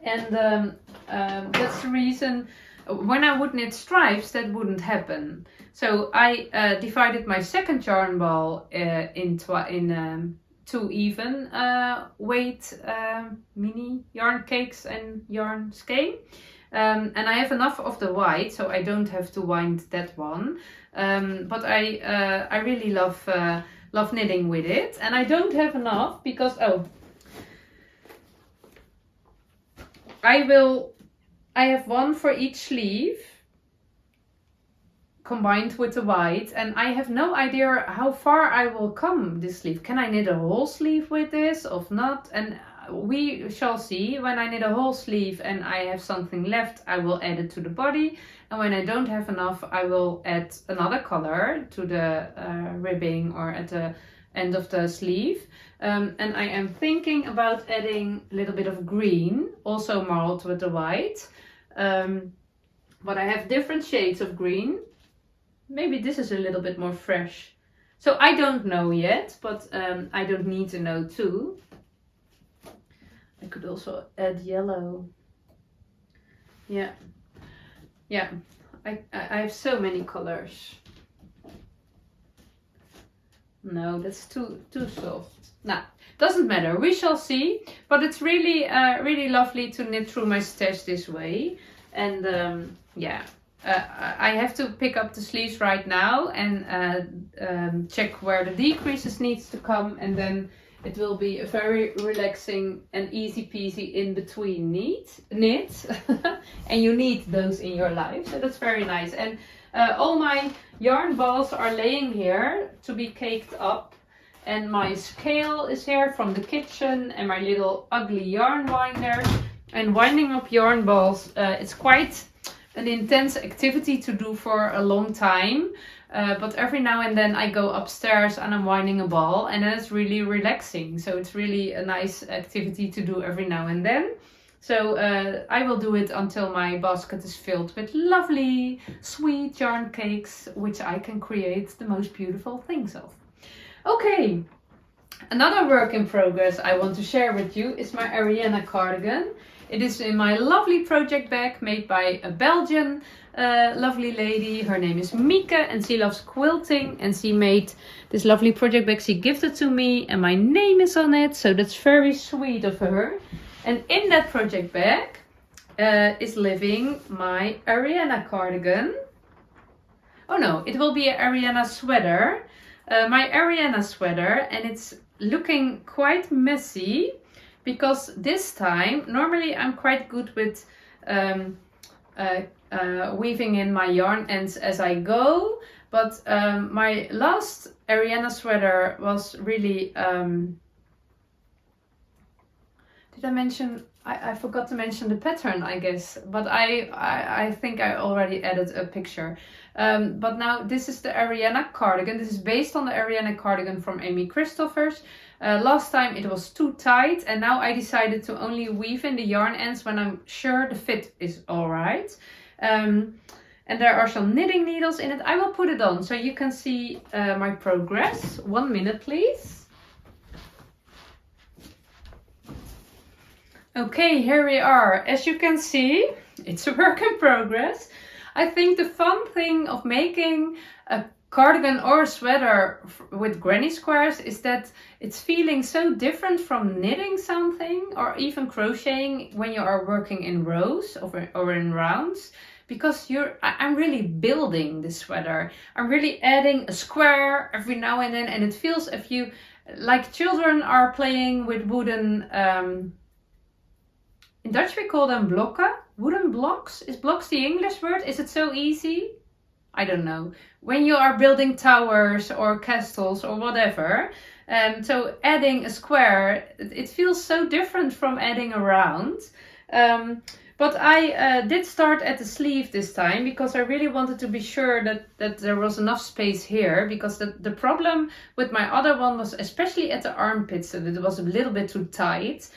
And that's the reason when I would knit stripes, that wouldn't happen. So I divided my second yarn ball in two even weight mini yarn cakes and yarn skein. And I have enough of the white, so I don't have to wind that one. But I really love knitting with it. And I don't have enough because, I have one for each sleeve combined with the white, and I have no idea how far I will come this sleeve. Can I knit a whole sleeve with this or not? And we shall see. When I knit a whole sleeve and I have something left, I will add it to the body. And when I don't have enough, I will add another color to the ribbing or at the end of the sleeve. And I am thinking about adding a little bit of green, also marled with the white. But I have different shades of green. Maybe this is a little bit more fresh. So I don't know yet, but I don't need to know too. I could also add yellow. Yeah. I have so many colors. No, that's too soft. Nah, doesn't matter. We shall see. But it's really, really lovely to knit through my stash this way. And yeah, I have to pick up the sleeves right now and check where the decreases needs to come, and then it will be a very relaxing and easy peasy in between knit. And you need those in your life, so that's very nice. And all my yarn balls are laying here to be caked up, and my scale is here from the kitchen, and my little ugly yarn winder. And winding up yarn balls, it's quite an intense activity to do for a long time. But every now and then I go upstairs and I'm winding a ball, and then it's really relaxing. So it's really a nice activity to do every now and then. So I will do it until my basket is filled with lovely, sweet yarn cakes, which I can create the most beautiful things of. Okay, Another work in progress I want to share with you is my Ariana cardigan. It is in my lovely project bag made by a Belgian lovely lady. Her name is Mieke and she loves quilting, and she made this lovely project bag. She gifted to me and my name is on it, so that's very sweet of her. And in that project bag is living my Ariana cardigan. Oh no, it will be an Ariana sweater. My Ariana sweater, and it's looking quite messy because this time, normally I'm quite good with weaving in my yarn ends as I go, but my last Ariana sweater was really, did I mention, I forgot to mention the pattern, I guess, but I think I already added a picture. But now this is the Ariana cardigan. This is based on the Ariana cardigan from Christoffers. Last time it was too tight, and now I decided to only weave in the yarn ends when I'm sure the fit is alright. And there are some knitting needles in it. I will put it on so you can see my progress. 1 minute, please. Okay, here we are. As you can see, it's a work in progress. I think the fun thing of making a cardigan or a sweater with granny squares is that it's feeling so different from knitting something or even crocheting when you are working in rows or in rounds, because I'm really building the sweater. I'm really adding a square every now and then, and it feels if you, like children are playing with wooden, in Dutch we call them blokken, wooden blocks. Is blocks the English word? Is it so easy? I don't know. When you are building towers or castles or whatever, so adding a square, it feels so different from adding a round. But I did start at the sleeve this time because I really wanted to be sure that there was enough space here, because the problem with my other one was especially at the armpits that it was a little bit too tight.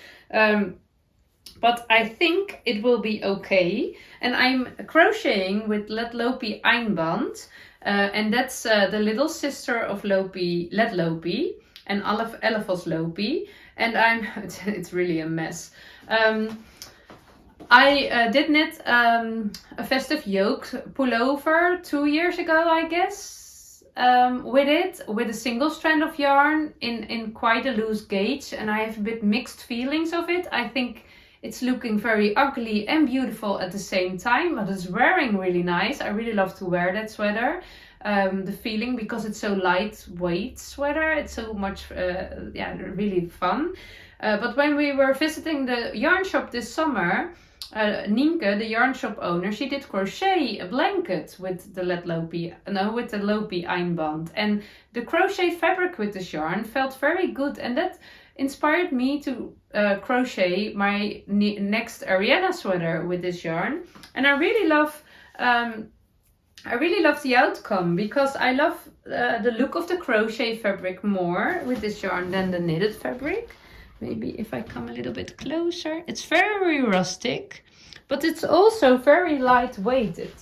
But I think it will be okay. And I'm crocheting with Let Loopie Eindband. And that's the little sister of Loopie, Let Loopie, and Elefos Loopie. And it's really a mess. I did knit a festive yoke pullover 2 years ago, I guess, with a single strand of yarn in quite a loose gauge. And I have a bit mixed feelings of it. I think it's looking very ugly and beautiful at the same time, but it's wearing really nice. I really love to wear that sweater. The feeling, because it's so lightweight sweater, it's so much, really fun. But when we were visiting the yarn shop this summer, Nienke, the yarn shop owner, she did crochet a blanket with the with the Loopie Eindband. And the crochet fabric with this yarn felt very good, and that inspired me to crochet my next Ariana sweater with this yarn. And I really love the outcome, because I love the look of the crochet fabric more with this yarn than the knitted fabric. Maybe if I come a little bit closer, it's very rustic, but it's also very lightweighted.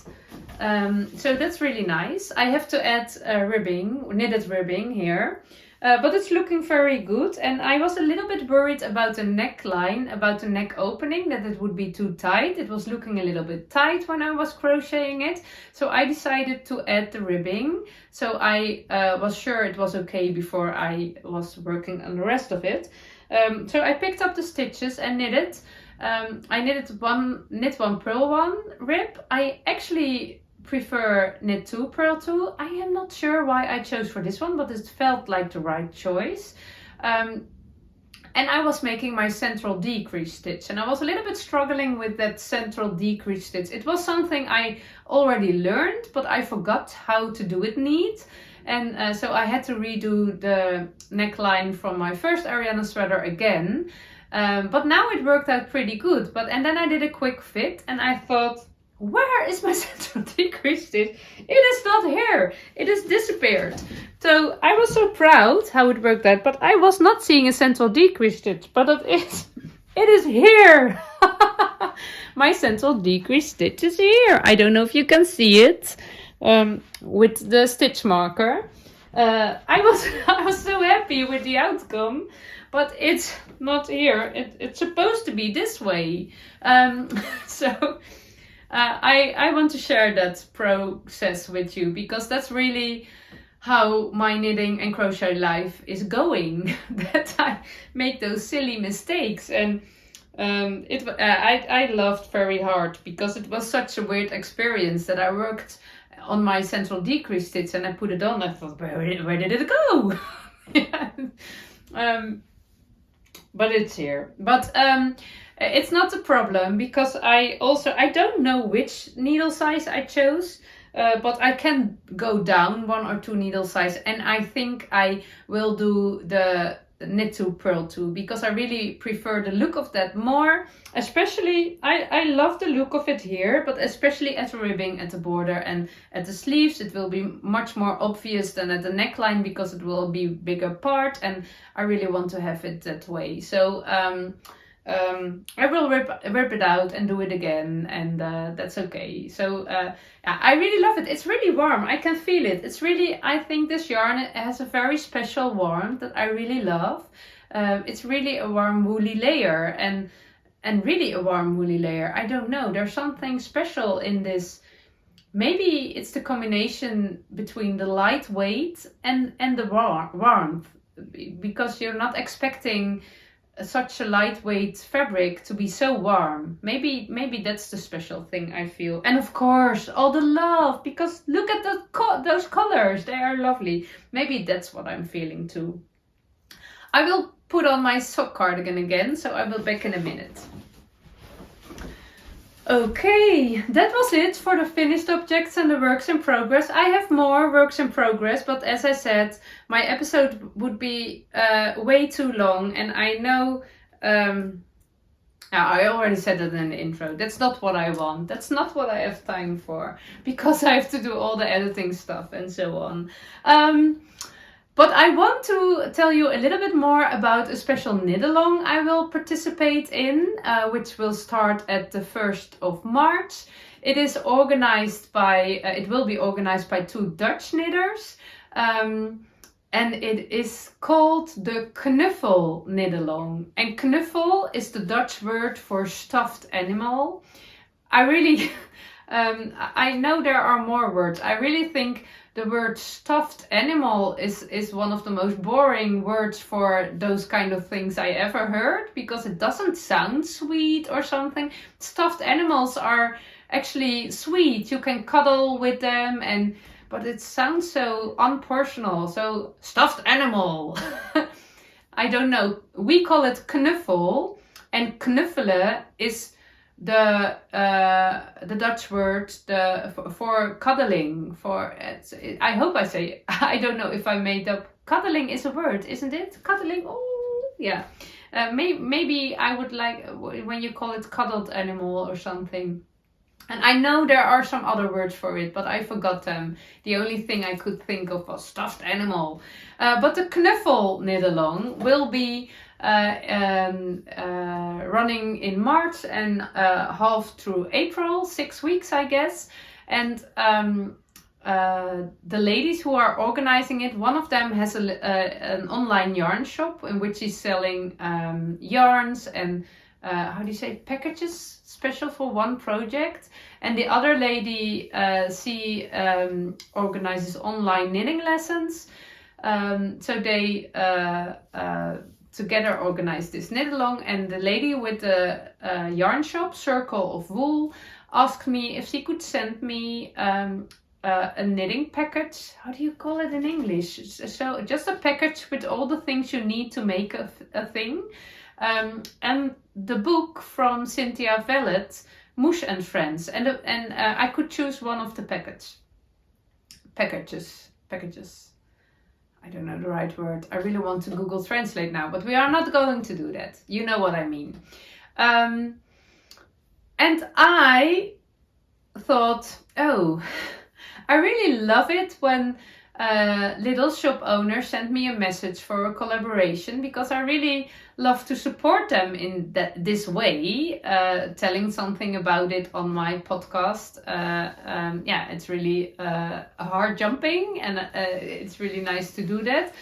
So that's really nice. I have to add knitted ribbing here. But it's looking very good, and I was a little bit worried about the neckline, about the neck opening, that it would be too tight. It was looking a little bit tight when I was crocheting it, so I decided to add the ribbing. So I was sure it was okay before I was working on the rest of it. So I picked up the stitches and knitted. I knitted knit one, purl one rib. I actually prefer knit 2, purl 2. I am not sure why I chose for this one, but it felt like the right choice. And I was making my central decrease stitch, and I was a little bit struggling with that central decrease stitch. It was something I already learned, but I forgot how to do it neat. And so I had to redo the neckline from my first Ariana sweater again. But now it worked out pretty good. And then I did a quick fit, and I thought, where is my central decrease stitch? It is not here. It has disappeared. So I was so proud how it worked out, but I was not seeing a central decrease stitch. But it is here. My central decrease stitch is here. I don't know if you can see it with the stitch marker. I was so happy with the outcome, but it's not here. It's supposed to be this way. So I want to share that process with you, because that's really how my knitting and crochet life is going. That I make those silly mistakes, and I laughed very hard because it was such a weird experience that I worked on my central decrease stitch and I put it on. I thought, where did it go? Yeah. But it's here. But it's not a problem, because I don't know which needle size I chose. But I can go down 1 or 2 needle size, and I think I will do the knit to purl to, because I really prefer the look of that more. Especially, I love the look of it here, but especially at the ribbing, at the border, and at the sleeves, it will be much more obvious than at the neckline, because it will be bigger part, and I really want to have it that way. So I will rip it out and do it again, and that's okay. So I really love it. It's really warm. I can feel it. It's really, I think this yarn has a very special warmth that I really love. It's really a warm woolly layer, and really a warm woolly layer. I don't know. There's something special in this. Maybe it's the combination between the lightweight and the warmth, because you're not expecting such a lightweight fabric to be so warm. Maybe that's the special thing I feel. And of course, all the love, because look at those colors. They are lovely. Maybe that's what I'm feeling too. I will put on my sock cardigan again, so I will back in a minute. Okay, that was it for the finished objects and the works in progress. I have more works in progress, but as I said, my episode would be way too long, and I know, I already said that in the intro. That's not what I want. That's not what I have time for, because I have to do all the editing stuff and so on. But I want to tell you a little bit more about a special knit-along I will participate in, which will start at the 1st of March. It is organized by, it will be organized by 2 Dutch knitters, and it is called the Knuffel knit-along. And knuffel is the Dutch word for stuffed animal. I really, I know there are more words. I really think the word stuffed animal is one of the most boring words for those kind of things I ever heard, because it doesn't sound sweet or something. Stuffed animals are actually sweet. You can cuddle with them, but it sounds so unpersonal. So stuffed animal. I don't know. We call it knuffel, and knuffelen is the Dutch word for cuddling. I hope I say, I don't know if I made up. Cuddling is a word, isn't it? Cuddling. Oh yeah. Maybe I would like when you call it cuddled animal or something. And I know there are some other words for it, but I forgot them. The only thing I could think of was stuffed animal. But the Knuffel knit-along will be running in March and half through April, 6 weeks, I guess. And the ladies who are organizing it, one of them has an online yarn shop in which she's selling yarns and how do you say, packages special for one project. And the other lady, she organizes online knitting lessons. So they together organized this knit along, and the lady with the yarn shop, Circle of Wool, asked me if she could send me a knitting package. How do you call it in English? So just a package with all the things you need to make a thing. And the book from Cynthia Vellet, Mouche and Friends, and I could choose one of the packages. I don't know the right word. I really want to Google Translate now, but we are not going to do that. You know what I mean. And I thought, oh, I really love it when little shop owner sent me a message for a collaboration, because I really love to support them in this way, telling something about it on my podcast. It's really hard jumping, and it's really nice to do that.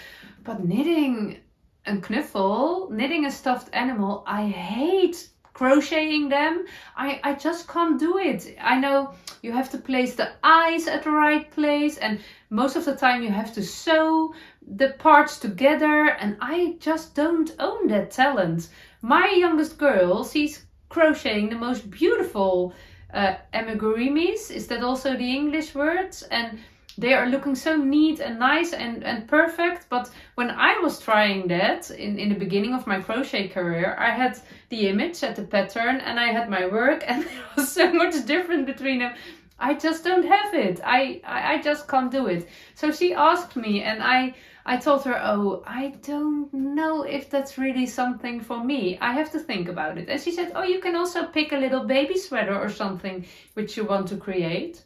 But knitting a knuffel, knitting a stuffed animal, I hate crocheting them. I just can't do it. I know you have to place the eyes at the right place, and most of the time you have to sew the parts together, and I just don't own that talent. My youngest girl, she's crocheting the most beautiful amigurumis. Is that also the English word? And they are looking so neat and nice and perfect. But when I was trying that in the beginning of my crochet career, I had the image at the pattern and I had my work, and it was so much different between them. I just don't have it. I just can't do it. So she asked me, and I told her, oh, I don't know if that's really something for me. I have to think about it. And she said, oh, you can also pick a little baby sweater or something which you want to create.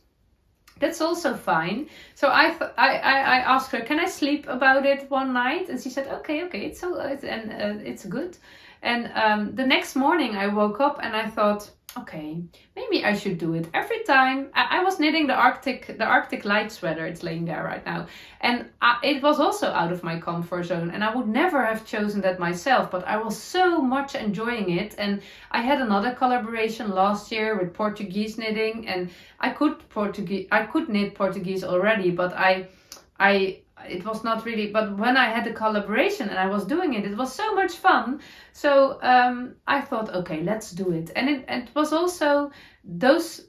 That's also fine. So I asked her, can I sleep about it one night? And she said, okay, it's good. And the next morning I woke up and I thought, okay, maybe I should do it. Every time I was knitting the Arctic light sweater, it's laying there right now, and it was also out of my comfort zone, and I would never have chosen that myself, but I was so much enjoying it. And I had another collaboration last year with Portuguese knitting, and I could knit Portuguese already, but it was not really, but when I had the collaboration and I was doing it, it was so much fun. So I thought, okay, let's do it. And it was also, those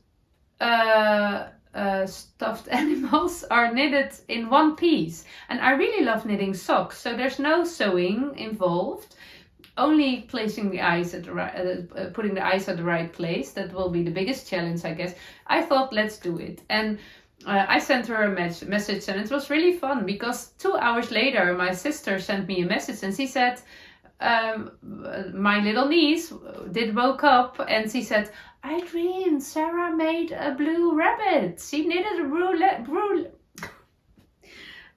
stuffed animals are knitted in one piece. And I really love knitting socks. So there's no sewing involved, only placing the eyes at the right, putting the eyes at the right place. That will be the biggest challenge, I guess. I thought, let's do it. And I sent her a message, and it was really fun, because 2 hours later my sister sent me a message and she said, my little niece did woke up and she said, I dreamed Sarah made a blue rabbit. She knitted a blue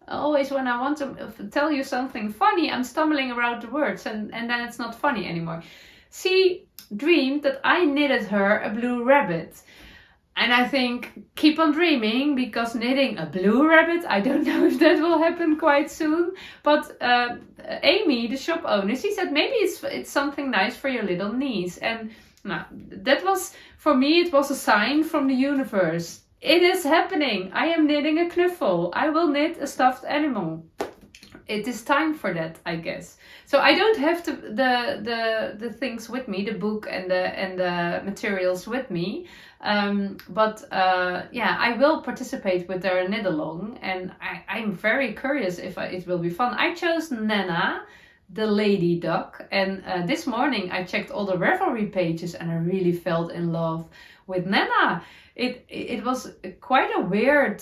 Always when I want to tell you something funny, I'm stumbling around the words, and then it's not funny anymore. She dreamed that I knitted her a blue rabbit. And I think, keep on dreaming, because knitting a blue rabbit, I don't know if that will happen quite soon. But Amy, the shop owner, she said, maybe it's something nice for your little niece. And that was, for me, it was a sign from the universe. It is happening. I am knitting a knuffel. I will knit a stuffed animal. It is time for that, I guess. So I don't have the things with me, the book and the materials with me. I will participate with their knit along, and I'm very curious if it will be fun. I chose Nana, the lady duck, and this morning I checked all the Ravelry pages and I really fell in love with Nana. It was quite a weird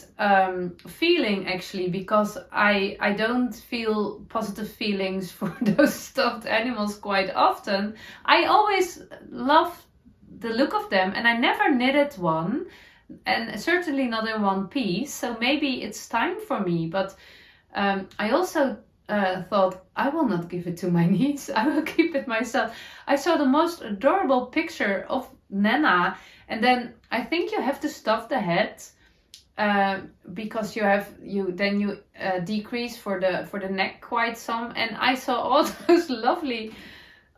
feeling, actually, because I don't feel positive feelings for those stuffed animals quite often. I always love the look of them, and I never knitted one, and certainly not in one piece, so maybe it's time for me. But I also thought, I will not give it to my niece, I will keep it myself. I saw the most adorable picture of Nana, and then I think you have to stuff the head, because you decrease for the neck quite some, and I saw all those lovely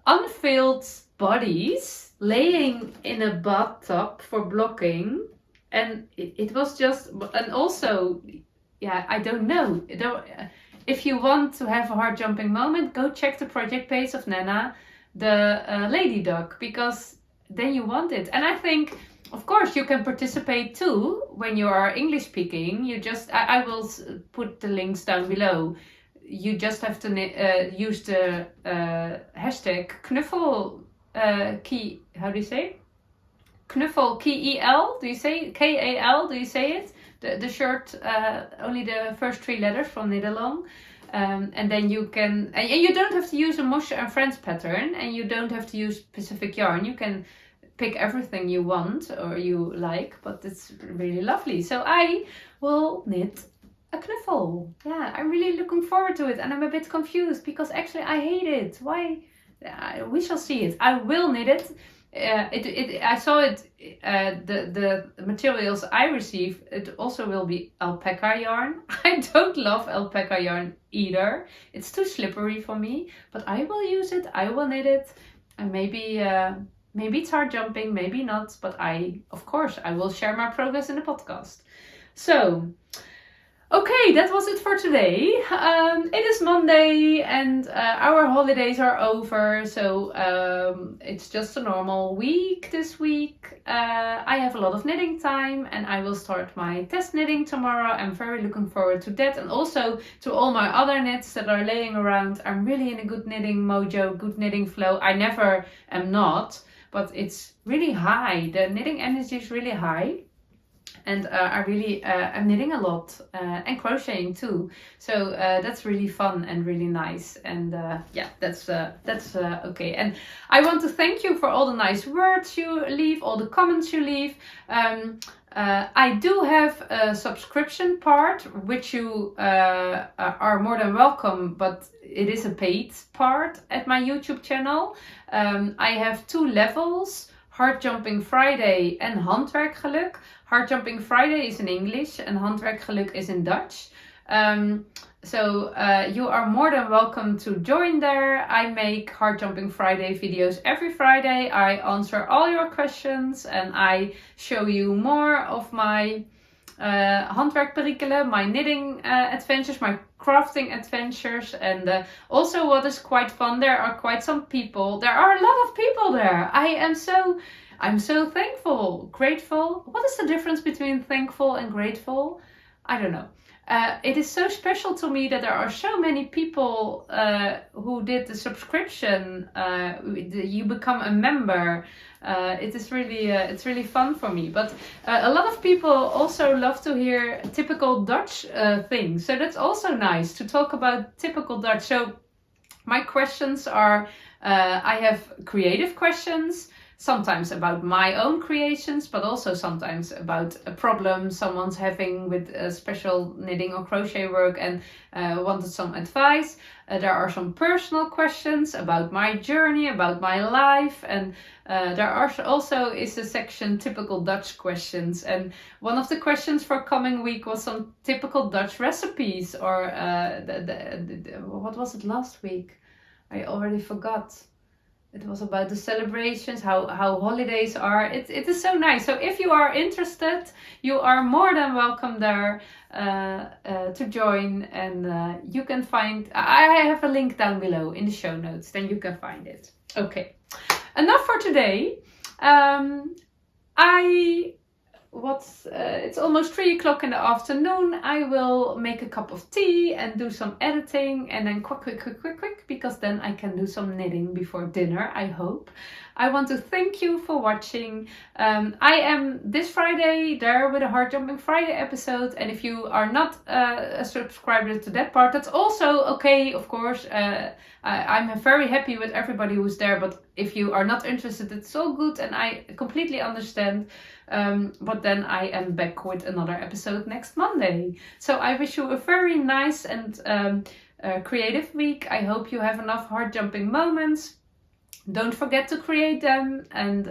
unfilled bodies laying in a bathtub for blocking, and it was just, and also, I don't know. If you want to have a heart jumping moment, go check the project page of Nana, the lady duck, because then you want it. And I think, of course, you can participate too when you are English speaking. You just, I will put the links down below. You just have to use the hashtag Knuffel key. How do you say? Knuffel KEL. Do you say KAL? Do you say it? The shirt, only the first 3 letters from Knit Along. And then you can, and you don't have to use a Mouche and Friends pattern, and you don't have to use specific yarn. You can pick everything you want or you like, but it's really lovely. So I will knit a knuffel. Yeah, I'm really looking forward to it, and I'm a bit confused because actually I hate it. Why? We shall see it. I will knit it. I saw it. The materials I receive, it also will be alpaca yarn. I don't love alpaca yarn either. It's too slippery for me. But I will use it. I will knit it, and maybe it's hard jumping, maybe not. But of course, I will share my progress in the podcast. So. Okay, that was it for today. It is Monday and our holidays are over, so it's just a normal week this week. I have a lot of knitting time and I will start my test knitting tomorrow. I'm very looking forward to that, and also to all my other knits that are laying around. I'm really in a good knitting mojo, good knitting flow. I never am not, but it's really high. The knitting energy is really high. And I really am knitting a lot and crocheting too. So that's really fun and really nice. And yeah, that's okay. And I want to thank you for all the nice words you leave, all the comments you leave. I do have a subscription part, which you are more than welcome, but it is a paid part at my YouTube channel. I have 2 levels. Hard Jumping Friday and Handwerkgeluk. Hard Jumping Friday is in English and Handwerkgeluk is in Dutch. So you are more than welcome to join there. I make Hard Jumping Friday videos every Friday. I answer all your questions and I show you more of my handwerk perikelen, my knitting adventures, my crafting adventures, and also what is quite fun, there are quite some people, there are a lot of people there. I'm so thankful, grateful. What is the difference between thankful and grateful? I don't know. It is so special to me that there are so many people who did the subscription. You become a member. It's really fun for me. But a lot of people also love to hear typical Dutch things. So that's also nice to talk about typical Dutch. So my questions are, I have creative questions. Sometimes about my own creations, but also sometimes about a problem someone's having with special knitting or crochet work and wanted some advice. There are some personal questions about my journey, about my life, and there are also is a section typical Dutch questions. And one of the questions for coming week was some typical Dutch recipes, or what was it last week? I already forgot. It was about the celebrations, how holidays are. It is so nice. So if you are interested, you are more than welcome there to join. And you can find, I have a link down below in the show notes. Then you can find it. Okay, enough for today. It's almost 3 o'clock in the afternoon. I will make a cup of tea and do some editing, and then quick, because then I can do some knitting before dinner, I hope. I want to thank you for watching. I am this Friday there with a Hard Jumping Friday episode, and if you are not a subscriber to that part, that's also okay, of course. I'm very happy with everybody who's there, but if you are not interested, it's all good, and I completely understand. But then I am back with another episode next Monday. So I wish you a very nice and creative week. I hope you have enough hard jumping moments. Don't forget to create them and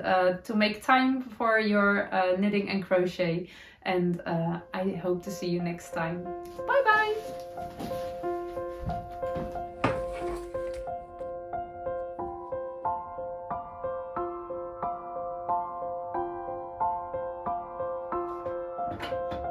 to make time for your knitting and crochet. And I hope to see you next time. Bye bye! Okay.